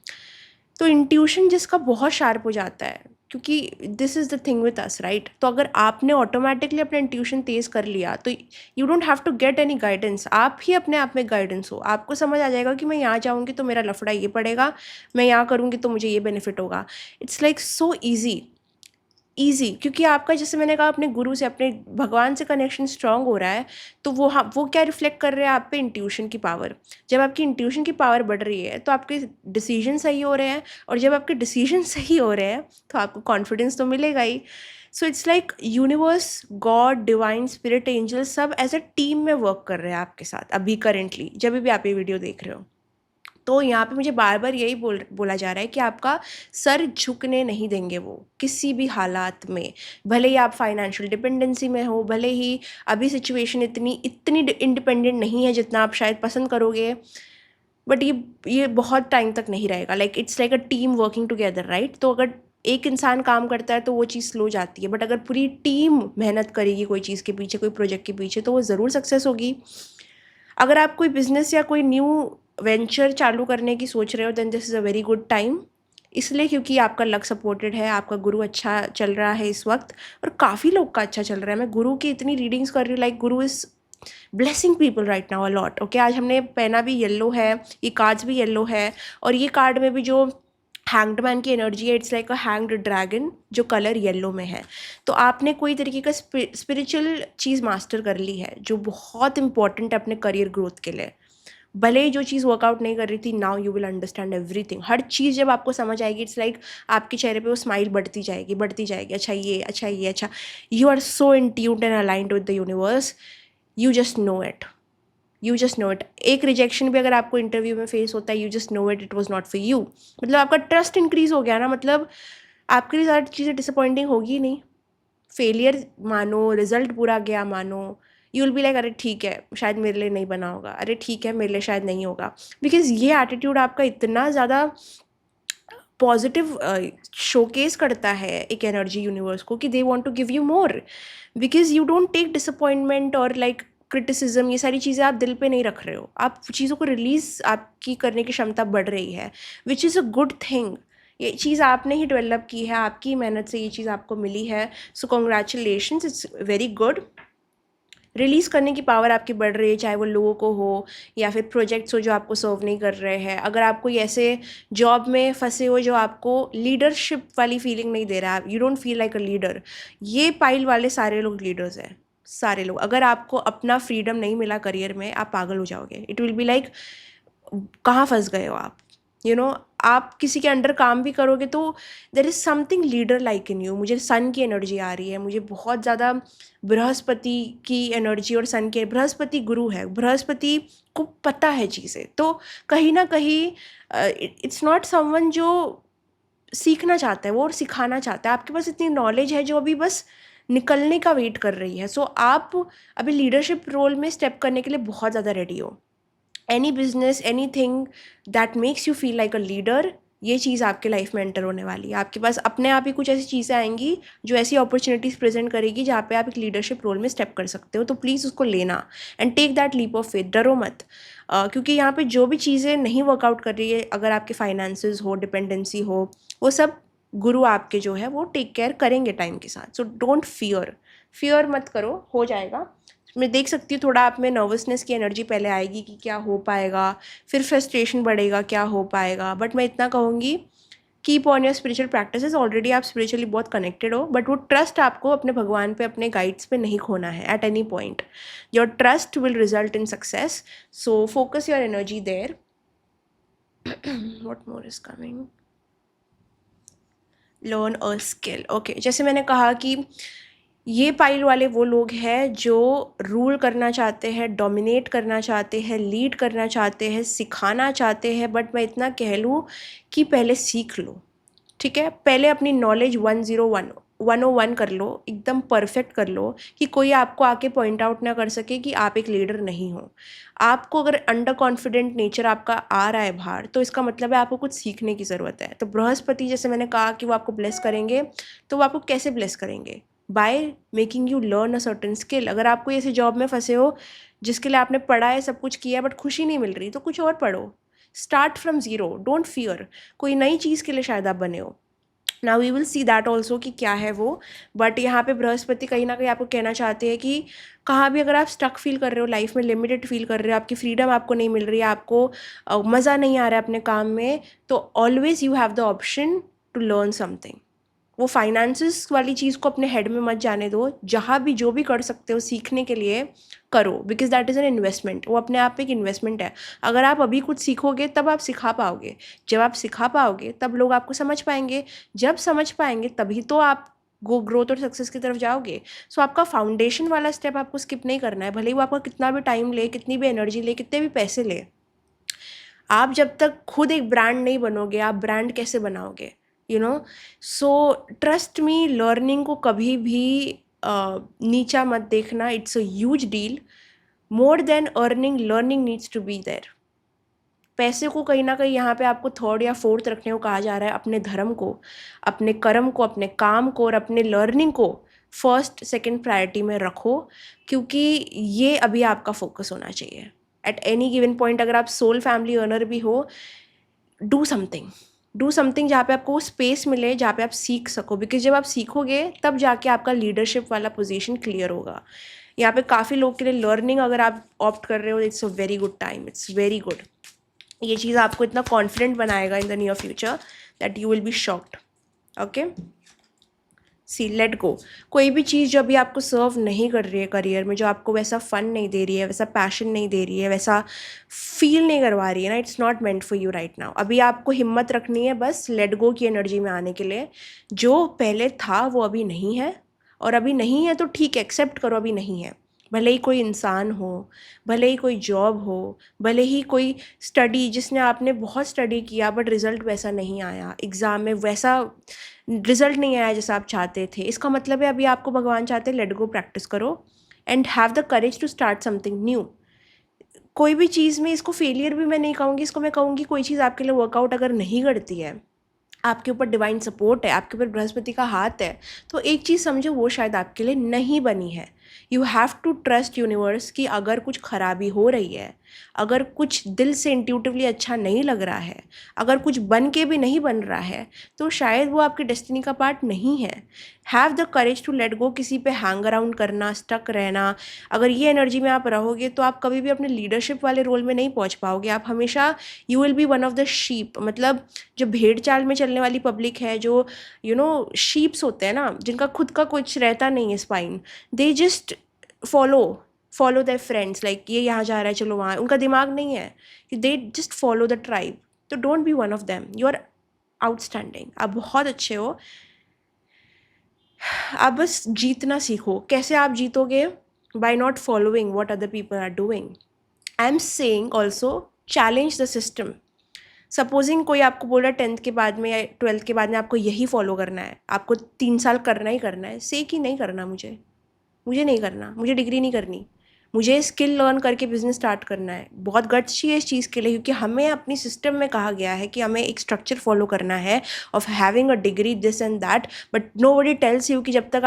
तो इंट्यूशन जिसका बहुत शार्प हो जाता है, क्योंकि this is the thing with us, right. तो अगर आपने ऑटोमेटिकली अपना इंट्यूशन तेज़ कर लिया तो you don't have to get any guidance, आप ही अपने आप में गाइडेंस हो। आपको समझ आ जाएगा कि मैं यहाँ जाऊँगी तो मेरा लफड़ा ये पड़ेगा, मैं यहाँ करूँगी तो मुझे ये बेनिफिट होगा। It's like so easy. Easy, क्योंकि आपका जैसे मैंने कहा अपने गुरु से, अपने भगवान से कनेक्शन स्ट्रॉन्ग हो रहा है, तो वो हाँ, वो क्या रिफ्लेक्ट कर रहे हैं आप पे? इंट्यूशन की पावर। जब आपकी इंट्यूशन की पावर बढ़ रही है तो आपके डिसीजन सही हो रहे हैं, और जब आपके डिसीजन सही हो रहे हैं तो आपको कॉन्फिडेंस तो मिलेगा ही। So it's like universe, God, divine, spirit, angel सब एज अ टीम में वर्क कर रहे हैं आपके साथ अभी करेंटली, जब भी आप ये वीडियो देख रहे हो। तो यहाँ पे मुझे बार बार यही बोला जा रहा है कि आपका सर झुकने नहीं देंगे वो, किसी भी हालात में। भले ही आप फाइनेंशियल डिपेंडेंसी में हो, भले ही अभी सिचुएशन इतनी इतनी इंडिपेंडेंट नहीं है जितना आप शायद पसंद करोगे, बट ये बहुत टाइम तक नहीं रहेगा। Like it's like a team working together, right? तो अगर एक इंसान काम करता है तो वो चीज़ स्लो जाती है, बट अगर पूरी टीम मेहनत करेगी कोई चीज़ के पीछे, कोई प्रोजेक्ट के पीछे, तो वो ज़रूर सक्सेस होगी। अगर आप कोई बिजनेस या कोई न्यू वेंचर चालू करने की सोच रहे हो, then this is a very good time. इसलिए क्योंकि आपका लक सपोर्टेड है, आपका गुरु अच्छा चल रहा है इस वक्त, और काफ़ी लोग का अच्छा चल रहा है। मैं गुरु की इतनी रीडिंग्स कर रही हूँ, like Guru is blessing people right now a lot. Okay, आज हमने पहना भी येलो है, ये कार्ड्स भी येलो है, और ये कार्ड में भी जो हैंग्ड मैन की एनर्जी है, it's like a hanged dragon जो कलर येलो में है। तो आपने कोई तरीके का स्पिरिचुअल चीज़ मास्टर कर ली है जो बहुत इंपॉर्टेंट है अपने करियर ग्रोथ के लिए। भले ही जो चीज़ वर्कआउट नहीं कर रही थी, now you will understand everything. हर चीज़ जब आपको समझ आएगी, इट्स लाइक आपके चेहरे पे वो स्माइल बढ़ती जाएगी, बढ़ती जाएगी। अच्छा ये, अच्छा ये, अच्छा। You are so in tuned and aligned with the universe, you just know it, you just know it. एक रिजेक्शन भी अगर आपको इंटरव्यू में फेस होता है, you just know it, it was not for you. मतलब आपका ट्रस्ट इंक्रीज हो गया ना, मतलब आपके लिए ज़्यादा चीज़ें डिसअपॉइंटिंग होगी ही नहीं। फेलियर मानो, रिजल्ट बुरा गया मानो, यू विल बी लाइक अरे ठीक है शायद मेरे लिए नहीं बना होगा, अरे ठीक है मेरे लिए शायद नहीं होगा। बिकॉज ये एटीट्यूड आपका इतना ज़्यादा पॉजिटिव शोकेस करता है एक एनर्जी यूनिवर्स को, कि they want to give you more, because you don't take disappointment और लाइक क्रिटिसिज्म, ये सारी चीज़ें आप दिल पे नहीं रख रहे हो। आप चीज़ों को रिलीज आपकी करने की क्षमता बढ़ रही है, which is a good thing. ये चीज़ आपने ही डेवलप की है, आपकी मेहनत से ये चीज़ आपको मिली है। सो congratulations, it's very good. Release करने की पावर आपकी बढ़ रही है, चाहे वो लोगों को हो या फिर प्रोजेक्ट्स हो जो आपको सर्व नहीं कर रहे हैं। अगर आप कोई ऐसे जॉब में फंसे हो जो आपको लीडरशिप वाली फीलिंग नहीं दे रहा है, you don't feel like a leader, ये पाइल वाले सारे लोग लीडर्स हैं, सारे लोग। अगर आपको अपना फ्रीडम नहीं मिला करियर में, आप पागल हो जाओगे। इट विल बी लाइक कहाँ फंस गए हो आप, यू नो। आप किसी के अंडर काम भी करोगे तो there is something leader like in you. मुझे सन की एनर्जी आ रही है, मुझे बहुत ज़्यादा बृहस्पति की एनर्जी, और सन के, बृहस्पति गुरु है, बृहस्पति को पता है चीज़ें। तो कहीं ना कहीं इट्स नॉट समवन जो सीखना चाहता है, वो और सिखाना चाहता है। आपके पास इतनी नॉलेज है जो अभी बस निकलने का वेट कर रही है। सो आप अभी लीडरशिप रोल में स्टेप करने के लिए बहुत ज़्यादा रेडी हो। Any business, any thing that makes you feel like a leader, ये चीज़ आपके लाइफ में एंटर होने वाली है। आपके पास अपने आप ही कुछ ऐसी चीज़ें आएंगी जो ऐसी अपॉर्चुनिटीज़ प्रेजेंट करेगी जहाँ पे आप एक लीडरशिप रोल में स्टेप कर सकते हो। तो प्लीज़ उसको लेना and take that leap of faith, डरो मत। क्योंकि यहाँ पे जो भी चीज़ें नहीं वर्कआउट कर रही है, अगर आपके फाइनेंसेस हो, डिपेंडेंसी हो, वो सब गुरु आपके जो है वो टेक केयर करेंगे टाइम के साथ। सो डोंट फियर, फियर मत करो, हो जाएगा। मैं देख सकती हूँ थोड़ा आप में नर्वसनेस की एनर्जी पहले आएगी कि क्या हो पाएगा, फिर फ्रस्ट्रेशन बढ़ेगा क्या हो पाएगा। बट मैं इतना कहूँगी, keep on your spiritual practices. Already आप स्पिरिचुअली बहुत कनेक्टेड हो, बट वो ट्रस्ट आपको अपने भगवान पे, अपने गाइड्स पे नहीं खोना है at any point. Your trust will result in success, so focus your energy there. What more is coming? Learn a skill. Okay, जैसे मैंने कहा कि ये पाइल वाले वो लोग हैं जो रूल करना चाहते हैं, डोमिनेट करना चाहते हैं, लीड करना चाहते हैं, सिखाना चाहते हैं। बट मैं इतना कह लूँ कि पहले सीख लो, ठीक है? पहले अपनी नॉलेज 101 कर लो, एकदम परफेक्ट कर लो, कि कोई आपको आके पॉइंट आउट ना कर सके कि आप एक लीडर नहीं हो। आपको अगर अंडर कॉन्फिडेंट नेचर आपका आ रहा है बाहर, तो इसका मतलब है आपको कुछ सीखने की ज़रूरत है। तो बृहस्पति, जैसे मैंने कहा कि वो आपको ब्लेस करेंगे, तो वो आपको कैसे ब्लेस करेंगे? By making you learn a certain skill. अगर आप कोई ऐसे जॉब में फंसे हो जिसके लिए आपने पढ़ा है, सब कुछ किया है, बट खुशी नहीं मिल रही, तो कुछ और पढ़ो। Start from zero, don't fear. कोई नई चीज़ के लिए शायद आप बने हो। Now we will see that also कि क्या है वो। बट यहाँ पे बृहस्पति कहीं ना कहीं आपको कहना चाहते हैं कि कहाँ भी अगर आप स्टक फील कर रहे हो, लाइफ में लिमिटेड फील कर रहे हो, आपकी फ्रीडम आपको नहीं मिल रही है, आपको मज़ा नहीं आ रहा है अपने काम में, तो always you have the option to learn something. वो फाइनेंसिस वाली चीज़ को अपने हेड में मत जाने दो। जहाँ भी जो भी कर सकते हो सीखने के लिए करो, because that is an investment. वो अपने आप में एक इन्वेस्टमेंट है। अगर आप अभी कुछ सीखोगे तब आप सिखा पाओगे, जब आप सिखा पाओगे तब लोग आपको समझ पाएंगे, जब समझ पाएंगे तभी तो आप ग्रोथ और सक्सेस की तरफ जाओगे। सो आपका फाउंडेशन वाला स्टेप आपको स्किप नहीं करना है, भले ही वो आपका कितना भी टाइम ले, कितनी भी एनर्जी ले, कितने भी पैसे ले। आप जब तक खुद एक ब्रांड नहीं बनोगे, आप ब्रांड कैसे बनाओगे, you know. So trust me, learning को कभी भी नीचा मत देखना। It's a huge deal. More than earning, learning needs to be there. पैसे को कहीं ना कहीं यहाँ पे आपको थर्ड या फोर्थ रखने को कहा जा रहा है। अपने धर्म को, अपने कर्म को, अपने काम को और अपने लर्निंग को फर्स्ट सेकंड प्रायोरिटी में रखो, क्योंकि ये अभी आपका फोकस होना चाहिए। एट एनी गिवन पॉइंट अगर आप सोल फैमिली ओनर भी हो, डू समथिंग, डू समथिंग जहाँ पे आपको स्पेस मिले, जहाँ पे आप सीख सको। बिकॉज जब आप सीखोगे तब जाके आपका लीडरशिप वाला पोजीशन क्लियर होगा। यहाँ पे काफ़ी लोग के लिए लर्निंग अगर आप ऑप्ट कर रहे हो, it's a very good time, it's very good. ये चीज़ आपको इतना कॉन्फिडेंट बनाएगा in the near future that you will be shocked. Okay, see let go. कोई भी चीज़ जो अभी आपको सर्व नहीं कर रही है करियर में, जो आपको वैसा फन नहीं दे रही है, वैसा पैशन नहीं दे रही है, वैसा फील नहीं करवा रही है ना, it's not meant for you right now. अभी आपको हिम्मत रखनी है बस लेट गो की एनर्जी में आने के लिए। जो पहले था वो अभी नहीं है, और अभी नहीं है तो ठीक है, एक्सेप्ट करो अभी नहीं है। भले ही कोई इंसान हो, भले ही कोई जॉब हो, भले ही कोई स्टडी, जिसने आपने बहुत स्टडी किया बट रिजल्ट वैसा नहीं आया, एग्ज़ाम में वैसा रिजल्ट नहीं आया जैसा आप चाहते थे, इसका मतलब है अभी आपको भगवान चाहते हैं लेट गो, प्रैक्टिस करो and have the courage to start something new. कोई भी चीज़ में, इसको फेलियर भी मैं नहीं कहूँगी, इसको मैं कहूँगी कोई चीज़ आपके लिए वर्कआउट अगर नहीं करती है, आपके ऊपर डिवाइन सपोर्ट है, आपके ऊपर बृहस्पति का हाथ है, तो एक चीज़ समझो, वो शायद आपके लिए नहीं बनी है। You have to trust universe कि अगर कुछ खराबी हो रही है, अगर कुछ दिल से इंट्यूटिवली अच्छा नहीं लग रहा है, अगर कुछ बन के भी नहीं बन रहा है, तो शायद वो आपकी डेस्टिनी का पार्ट नहीं है। Have the courage to let go. किसी पे हैंग अराउंड करना, स्टक रहना, अगर ये एनर्जी में आप रहोगे तो आप कभी भी अपने लीडरशिप वाले रोल में नहीं पहुंच पाओगे। आप हमेशा, you will B one of the sheep, मतलब जो भेड़ चाल में चलने वाली पब्लिक है, जो शीप्स होते हैं ना, जिनका खुद का कुछ रहता नहीं है spine, they just follow their friends, like ये यहाँ जा रहा है चलो वहाँ, उनका दिमाग नहीं है, they just follow the tribe. तो don't be one of them, you are outstanding, आप बहुत अच्छे हो। आप बस जीतना सीखो। कैसे आप जीतोगे? By not following what other people are doing. I am saying also challenge the system. Supposing कोई आपको बोल रहा है 10th के बाद में या 12th के बाद में आपको यही फॉलो करना है, आपको 3 साल करना ही करना है, से कि नहीं करना, मुझे नहीं करना, मुझे डिग्री नहीं करनी, मुझे स्किल लर्न करके बिजनेस स्टार्ट करना है। बहुत गट्स चाहिए इस चीज़ के लिए, क्योंकि हमें अपनी सिस्टम में कहा गया है कि हमें एक स्ट्रक्चर फॉलो करना है of having a degree this and that, but nobody tells you कि जब तक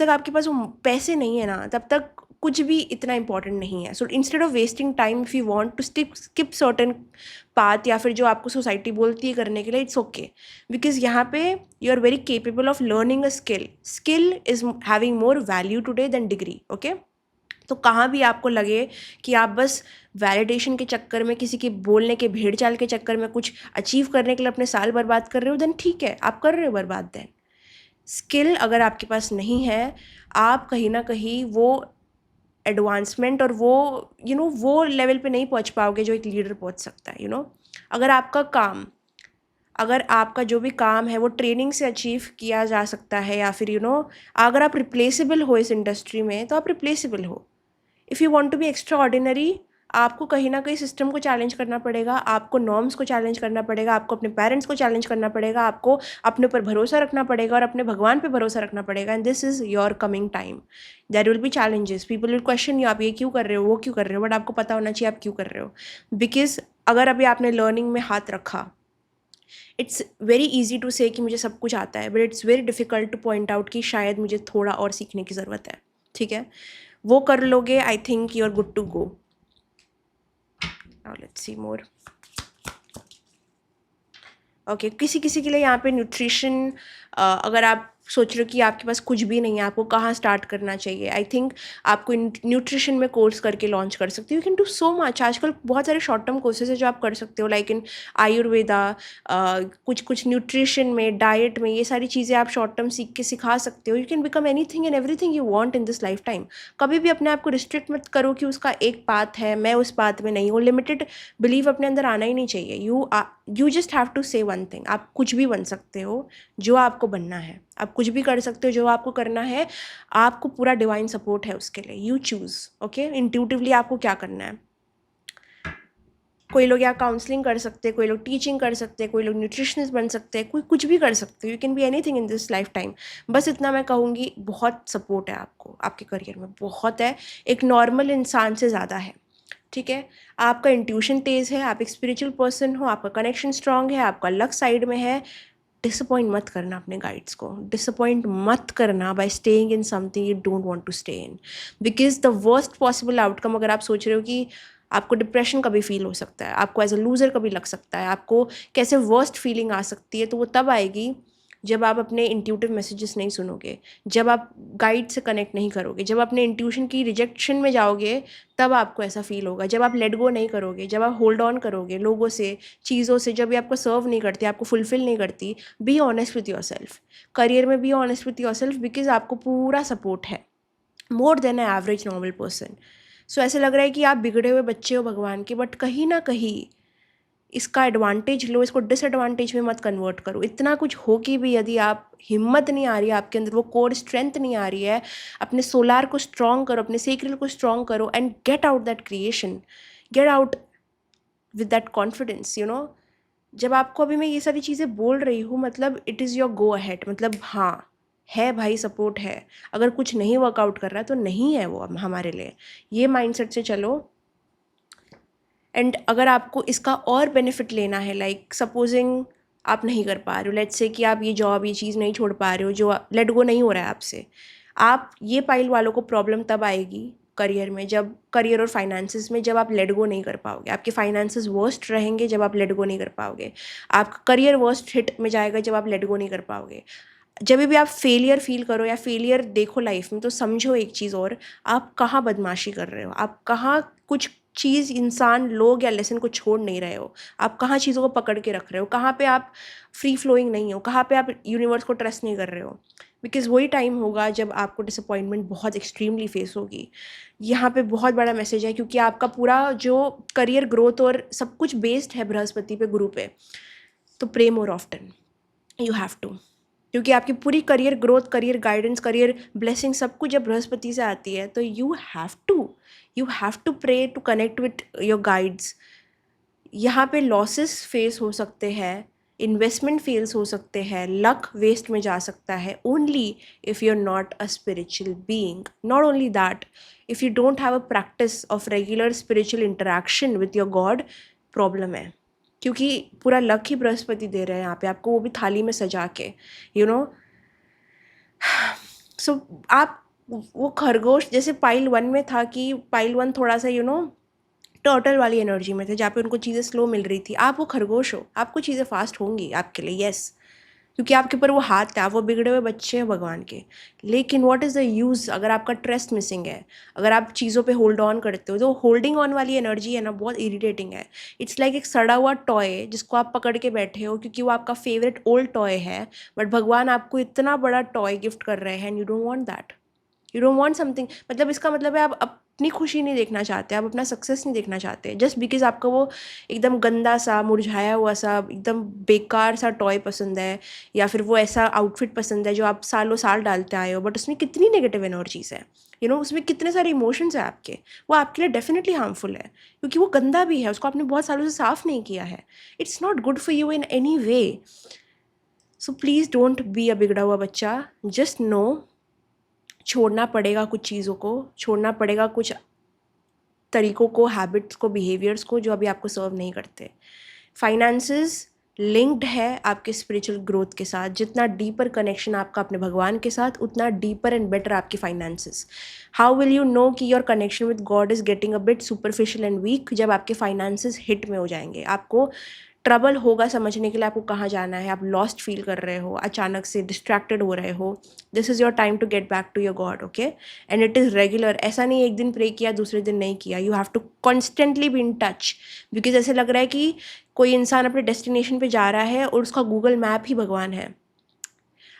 आपके पास वो पैसे नहीं है ना, तब तक कुछ भी इतना इंपॉर्टेंट नहीं है। So instead of wasting time, if you want to skip certain path, या फिर जो आपको सोसाइटी बोलती है करने के लिए, इट्स ओके, बिकॉज यहाँ पे you are very capable of learning a skill is having more value today than degree. Okay, तो कहाँ भी आपको लगे कि आप बस वैलिडेशन के चक्कर में, किसी के बोलने के भेड़ चाल के चक्कर में कुछ अचीव करने के लिए अपने साल बर्बाद कर रहे हो, देन ठीक है, आप कर रहे हो बर्बाद। देन स्किल अगर आपके पास नहीं है, आप कहीं ना कहीं वो एडवांसमेंट और वो लेवल पे नहीं पहुंच पाओगे जो एक लीडर पहुंच सकता है। अगर आपका जो भी काम है वो ट्रेनिंग से अचीव किया जा सकता है, या फिर अगर आप रिप्लेसेबल हो इस इंडस्ट्री में, तो आप रिप्लेसेबल हो। If you want to be extraordinary, आपको कहीं ना कहीं सिस्टम को चैलेंज करना पड़ेगा, आपको नॉर्म्स को चैलेंज करना पड़ेगा, आपको अपने पेरेंट्स को चैलेंज करना पड़ेगा, आपको अपने ऊपर भरोसा रखना पड़ेगा और अपने भगवान पे भरोसा रखना पड़ेगा। And this is your coming time. There will be challenges, people will question you, आप ये क्यों कर रहे हो, वो क्यों कर रहे हो, बट आपको पता होना चाहिए आप क्यों कर रहे हो। बिकॉज अगर अभी आपने लर्निंग में हाथ रखा, इट्स वेरी ईजी टू से कि मुझे सब कुछ आता है, but it's very difficult two point out कि शायद मुझे थोड़ा और सीखने की ज़रूरत है। ठीक है, वो कर लोगे, I think you are good to go. Now let's see more. Okay, किसी किसी के लिए यहाँ पे न्यूट्रिशन, अगर आप सोच रहे हो कि आपके पास कुछ भी नहीं है, आपको कहाँ स्टार्ट करना चाहिए, आई थिंक आपको न्यूट्रिशन में कोर्स करके लॉन्च कर सकते हो। You can do so much. आजकल बहुत सारे शॉर्ट टर्म कोर्सेज है जो आप कर सकते हो, लाइक इन आयुर्वेदा, कुछ कुछ न्यूट्रिशन में, डाइट में, ये सारी चीज़ें आप शॉर्ट टर्म सीख के सिखा सकते हो। You can become anything and everything you want in this life time. कभी भी अपने आप को रिस्ट्रिक्ट मत करो कि उसका एक पाथ है, मैं उस पाथ में नहीं हूँ। लिमिटेड बिलीव अपने अंदर आना ही नहीं चाहिए। यू जस्ट हैव टू से वन थिंग, आप कुछ भी बन सकते हो जो आपको बनना है। आप कुछ भी कर सकते हो जो आपको करना है। आपको पूरा डिवाइन सपोर्ट है उसके लिए। यू चूज़, ओके, इंट्यूटिवली आपको क्या करना है। कोई लोग यहाँ काउंसलिंग कर सकते हैं, कोई लोग टीचिंग कर सकते हैं, कोई लोग न्यूट्रिशनिस्ट बन सकते हैं, कोई कुछ भी कर सकते हो। You can be anything in this life time. बस इतना मैं कहूँगी, बहुत सपोर्ट है आपको आपके करियर में, बहुत है, एक नॉर्मल इंसान से ज़्यादा है। ठीक है, आपका इंट्यूशन तेज़ है, आप एक स्पिरिचुअल पर्सन हो, आपका कनेक्शन स्ट्रांग है, आपका लक साइड में है। डिसअपॉइंट मत करना अपने गाइड्स को, डिसअपॉइंट मत करना by staying in something you don't want to stay in, because the worst possible outcome, अगर आप सोच रहे हो कि आपको डिप्रेशन कभी फील हो सकता है, आपको एज अ लूज़र कभी लग सकता है, आपको कैसे वर्स्ट फीलिंग आ सकती है, तो वो तब आएगी जब आप अपने इंट्यूटिव मैसेजेस नहीं सुनोगे, जब आप गाइड से कनेक्ट नहीं करोगे, जब अपने इंट्यूशन की रिजेक्शन में जाओगे, तब आपको ऐसा फील होगा। जब आप लेट गो नहीं करोगे, जब आप होल्ड ऑन करोगे लोगों से, चीज़ों से, जब ये आपको सर्व नहीं करती, आपको फुलफिल नहीं करती, be honest with yourself. Career में be honest with yourself, because आपको पूरा सपोर्ट है, more than a average normal person. So ऐसे लग रहा है कि आप बिगड़े हुए बच्चे हो भगवान के, बट कहीं ना कहीं इसका एडवांटेज लो, इसको डिसएडवांटेज में मत कन्वर्ट करो। इतना कुछ हो कि भी यदि आप हिम्मत नहीं आ रही है आपके अंदर, वो कोर स्ट्रेंथ नहीं आ रही है, अपने सोलार को स्ट्रॉन्ग करो, अपने सेक्रेल को स्ट्रॉन्ग करो and get out that creation, get out with that confidence. You know, जब आपको अभी मैं ये सारी चीज़ें बोल रही हूँ, मतलब it is your go ahead, मतलब हाँ है भाई, सपोर्ट है। अगर कुछ नहीं वर्कआउट कर रहा है तो नहीं है वो हमारे लिए, ये माइंडसेट से चलो। एंड अगर आपको इसका और बेनिफिट लेना है, लाइक सपोजिंग आप नहीं कर पा रहे हो, लेट्स से कि आप ये जॉब, ये चीज़ नहीं छोड़ पा रहे हो, जो लेट गो नहीं हो रहा है आपसे, आप ये पाइल वालों को प्रॉब्लम तब आएगी करियर में, जब करियर और फाइनेंसेस में, जब आप लेट गो नहीं कर पाओगे। आपके फाइनेंसेस वर्स्ट रहेंगे जब आप लेट गो नहीं कर पाओगे। आपका करियर वर्स्ट हिट में जाएगा जब आप लेट गो नहीं कर पाओगे। जब भी आप फेलियर फील करो या फेलियर देखो लाइफ में, तो समझो एक चीज़ और, आप कहाँ बदमाशी कर रहे हो, आप कहाँ कुछ चीज़, इंसान, लोग या लेसन को छोड़ नहीं रहे हो, आप कहाँ चीज़ों को पकड़ के रख रहे हो, कहाँ पे आप फ्री फ्लोइंग नहीं हो, कहाँ पे आप यूनिवर्स को ट्रस्ट नहीं कर रहे हो। बिकॉज वही टाइम होगा जब आपको डिसअपॉइंटमेंट बहुत एक्सट्रीमली फेस होगी। यहाँ पे बहुत बड़ा मैसेज है, क्योंकि आपका पूरा जो करियर ग्रोथ और सब कुछ बेस्ड है बृहस्पति पे, गुरु पे। तो pray more often, you have to, क्योंकि आपकी पूरी career growth, career guidance, career blessing सब कुछ जब बृहस्पति से आती है, तो you have to pray to connect with your guides. यहाँ पे लॉसेस फेस हो सकते हैं, इन्वेस्टमेंट फेल्स हो सकते हैं, लक वेस्ट में जा सकता है, only if you are not a spiritual being. Not only that, if you don't have a practice of regular spiritual interaction with your god, problem है। क्योंकि पूरा लक ही बृहस्पति दे रहे हैं यहाँ पे आपको, वो भी थाली में सजा के, यू नो। सो आप वो खरगोश जैसे पाइल 1 में था, कि पाइल 1 थोड़ा सा टर्टल वाली एनर्जी में थे, जहाँ पे उनको चीज़ें स्लो मिल रही थी। आप वो खरगोश हो, आपको चीज़ें फास्ट होंगी आपके लिए, यस, क्योंकि आपके ऊपर वो हाथ है, आप वो बिगड़े हुए बच्चे हैं भगवान के। लेकिन व्हाट इज़ द यूज़ अगर आपका ट्रस्ट मिसिंग है, अगर आप चीज़ों पे होल्ड ऑन करते हो। तो होल्डिंग ऑन वाली एनर्जी है ना, बहुत इरिटेटिंग है। इट्स लाइक एक सड़ा हुआ टॉय जिसको आप पकड़ के बैठे हो, क्योंकि वो आपका फेवरेट ओल्ड टॉय है, बट भगवान आपको इतना बड़ा टॉय गिफ्ट कर रहे हैं and you don't want that, you don't want something. मतलब इसका मतलब है आप अपनी खुशी नहीं देखना चाहते, आप अपना सक्सेस नहीं देखना चाहते, जस्ट बिकॉज आपको वो एकदम गंदा सा, मुरझाया हुआ सा, एकदम बेकार सा टॉय पसंद है, या फिर वो ऐसा आउटफिट पसंद है जो आप सालों साल डालते आए हो, बट उसमें कितनी नेगेटिव एनर्जीज है, उसमें कितने सारे इमोशंस हैं आपके, वो आपके लिए डेफिनेटली हार्मफुल है, क्योंकि वो गंदा भी है, उसको आपने बहुत सालों से साफ नहीं किया है। It's not good for you in any way. So please don't be a बिगड़ा हुआ बच्चा। जस्ट नो, छोड़ना पड़ेगा कुछ चीज़ों को, छोड़ना पड़ेगा कुछ तरीक़ों को, हैबिट्स को, बिहेवियर्स को, जो अभी आपको सर्व नहीं करते। फाइनेंसेस लिंक्ड है आपके स्पिरिचुअल ग्रोथ के साथ। जितना डीपर कनेक्शन आपका अपने भगवान के साथ, उतना डीपर एंड बेटर आपकी finances. How will you know कि your connection with God is getting a bit superficial and weak? जब आपके फाइनेंसेस हिट में हो जाएंगे, आपको ट्रबल होगा समझने के लिए आपको कहाँ जाना है, आप लॉस्ट फील कर रहे हो, अचानक से डिस्ट्रैक्टेड हो रहे हो, this is your time to get back to your god, okay. And it is regular, ऐसा नहीं एक दिन प्रे किया दूसरे दिन नहीं किया, you have to constantly be in touch. Because ऐसे लग रहा है कि कोई इंसान अपने डेस्टिनेशन पे जा रहा है और उसका गूगल मैप ही भगवान है।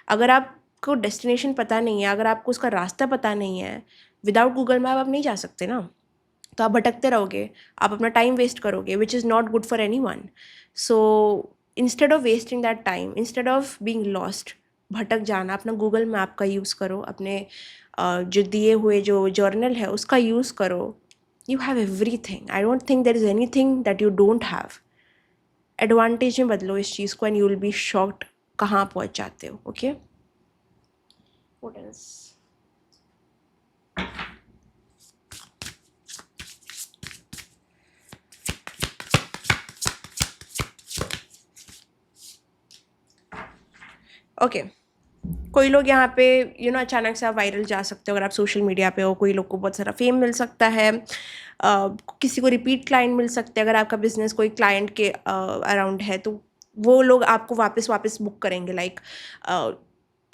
अगर आपको डेस्टिनेशन पता नहीं है, अगर आपको उसका रास्ता पता नहीं है, विदाउट गूगल मैप आप नहीं जा सकते ना, तो आप भटकते रहोगे, आप अपना टाइम वेस्ट करोगे, which is not good for any one. So instead of wasting that time, instead of being lost, भटक जाना, अपना गूगल मैप का यूज़ करो, अपने जो दिए हुए जो जर्नल है उसका यूज़ करो। You have every thing, I don't think there is any thing that you don't have. Advantage में बदलो इस चीज़ को and you will be shocked कहाँ पहुँच जाते हो, ओके। What else? ओके, कोई लोग यहाँ पे अचानक से आप वायरल जा सकते हो अगर आप सोशल मीडिया पे हो। कोई लोग को बहुत सारा फेम मिल सकता है, किसी को रिपीट क्लाइंट मिल सकते हैं। अगर आपका बिजनेस कोई क्लाइंट के अराउंड है तो वो लोग आपको वापस वापस बुक करेंगे। लाइक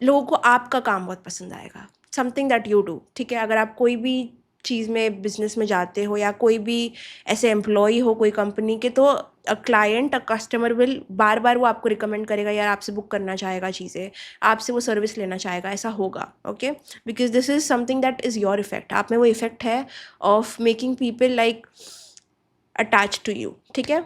लोगों को आपका काम बहुत पसंद आएगा, समथिंग दैट यू डू, ठीक है। अगर आप कोई भी चीज़ में बिजनेस में जाते हो या कोई भी ऐसे एम्प्लॉई हो कोई कंपनी के, तो a client, a customer will बार बार वो आपको रिकमेंड करेगा, यार आपसे बुक करना चाहेगा चीज़ें, आपसे वो सर्विस लेना चाहेगा, ऐसा होगा, okay. Because this is something that is your effect, आप में वो इफेक्ट है of making people like attach to you, ठीक है।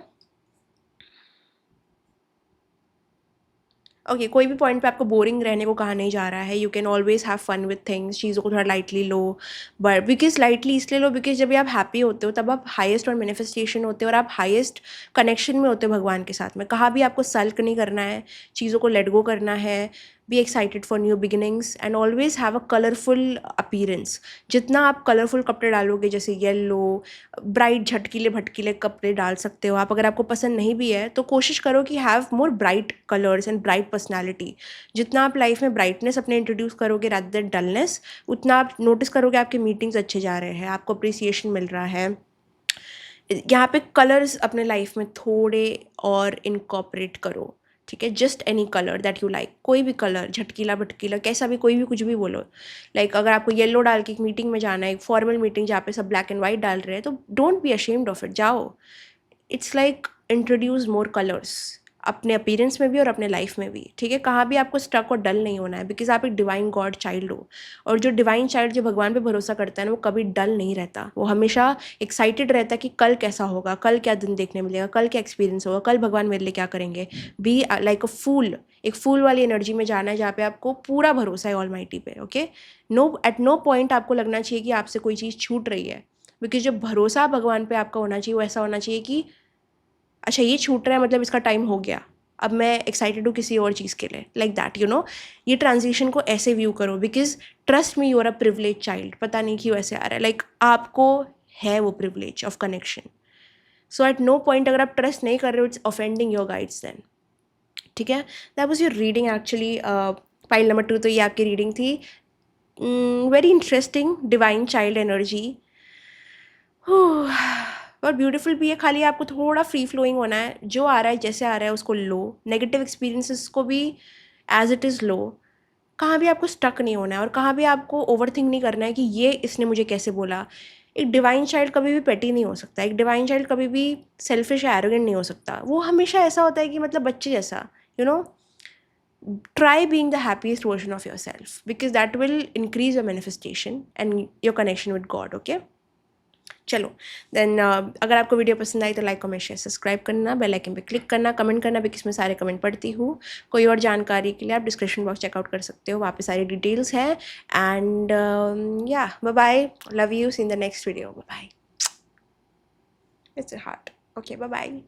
ओके, कोई भी पॉइंट पे आपको बोरिंग रहने को कहा नहीं जा रहा है। You can always have fun with things, चीज़ों को थोड़ा लाइटली लो। बट बिकॉज लाइटली इसलिए लो बिकॉज जब भी आप हैप्पी होते हो तब आप हाईएस्ट और मैनिफेस्टेशन होते हो और आप हाईएस्ट कनेक्शन में होते हो भगवान के साथ में। कहाँ भी आपको सल्क नहीं करना है, चीज़ों को लेट गो करना है। Be excited for new beginnings and always have a colourful appearance. जितना आप कलरफुल कपड़े डालोगे, जैसे येलो, ब्राइट झटकीले भटकीले कपड़े डाल सकते हो आप। अगर आपको पसंद नहीं भी है तो कोशिश करो कि have more bright colours and bright personality. जितना आप लाइफ में ब्राइटनेस अपने इंट्रोड्यूस करोगे रादर देन डलनेस, उतना आप नोटिस करोगे आपके मीटिंग्स अच्छे जा रहे हैं, आपको अप्रिसिएशन मिल रहा है। यहाँ पे कलर्स अपने लाइफ में थोड़े और इनकॉपरेट करो, ठीक है। Just any colour that you like, कोई भी कलर, झटकीला भटकीला कैसा भी, कोई भी कुछ भी बोलो। लाइक अगर आपको येलो डाल के एक मीटिंग में जाना है, एक फॉर्मल मीटिंग जहाँ पे सब ब्लैक एंड वाइट डाल रहे हैं, तो don't be ashamed of it, जाओ। It's like introduce more colours अपने अपीयरेंस में भी और अपने लाइफ में भी, ठीक है। कहाँ भी आपको स्टक और डल नहीं होना है बिकॉज आप एक डिवाइन गॉड चाइल्ड हो। और जो डिवाइन चाइल्ड जो भगवान पे भरोसा करता है ना, वो कभी डल नहीं रहता, वो हमेशा एक्साइटेड रहता है कि कल कैसा होगा, कल क्या दिन देखने मिलेगा, कल क्या एक्सपीरियंस होगा, कल भगवान मेरे लिए क्या करेंगे। बी लाइक अ फूल, एक फूल वाली एनर्जी में जाना है जहाँ पे आपको पूरा भरोसा है ऑलमाइटी पे, ओके। एट नो पॉइंट आपको लगना चाहिए कि आपसे कोई चीज़ छूट रही है। बिकॉज जो भरोसा भगवान पे आपका होना चाहिए वो ऐसा होना चाहिए कि अच्छा ये छूट रहा है मतलब इसका टाइम हो गया, अब मैं एक्साइटेड हूँ किसी और चीज़ के लिए, लाइक दैट, ये ट्रांजिशन को ऐसे व्यू करो। Because trust me, you are a privilege child. पता नहीं क्यों ऐसे आ रहा है, लाइक आपको है वो privilege of connection. So at no point अगर आप ट्रस्ट नहीं कर रहे हो, it's offending your guides then, ठीक है। That was your reading actually. Pile number 2 तो ये आपकी रीडिंग थी। Very interesting, divine child energy और ब्यूटीफुल भी है। खाली आपको थोड़ा फ्री फ्लोइंग होना है, जो आ रहा है जैसे आ रहा है उसको लो, नेगेटिव एक्सपीरियंसेस को भी एज इट इज़ लो। कहाँ भी आपको स्टक नहीं होना है और कहाँ भी आपको ओवर थिंक नहीं करना है कि ये इसने मुझे कैसे बोला। एक डिवाइन चाइल्ड कभी भी पेटी नहीं हो सकता, एक डिवाइन चाइल्ड कभी भी सेल्फिश या एरोगेंट नहीं हो सकता। वो हमेशा ऐसा होता है कि मतलब बच्चे जैसा, you know try being the happiest version of yourself because that will increase your manifestation and your connection with God, okay। चलो देन अगर आपको वीडियो पसंद आई तो लाइक कमेंट शेयर सब्सक्राइब करना, बेल आइकन पे क्लिक करना, कमेंट करना because मैं सारे कमेंट पढ़ती हूँ। कोई और जानकारी के लिए आप डिस्क्रिप्शन बॉक्स चेकआउट कर सकते हो, वहाँ पे सारी डिटेल्स हैं। And yeah bye bye, love you, see in the next video, bye bye. It's a heart, okay, bye bye.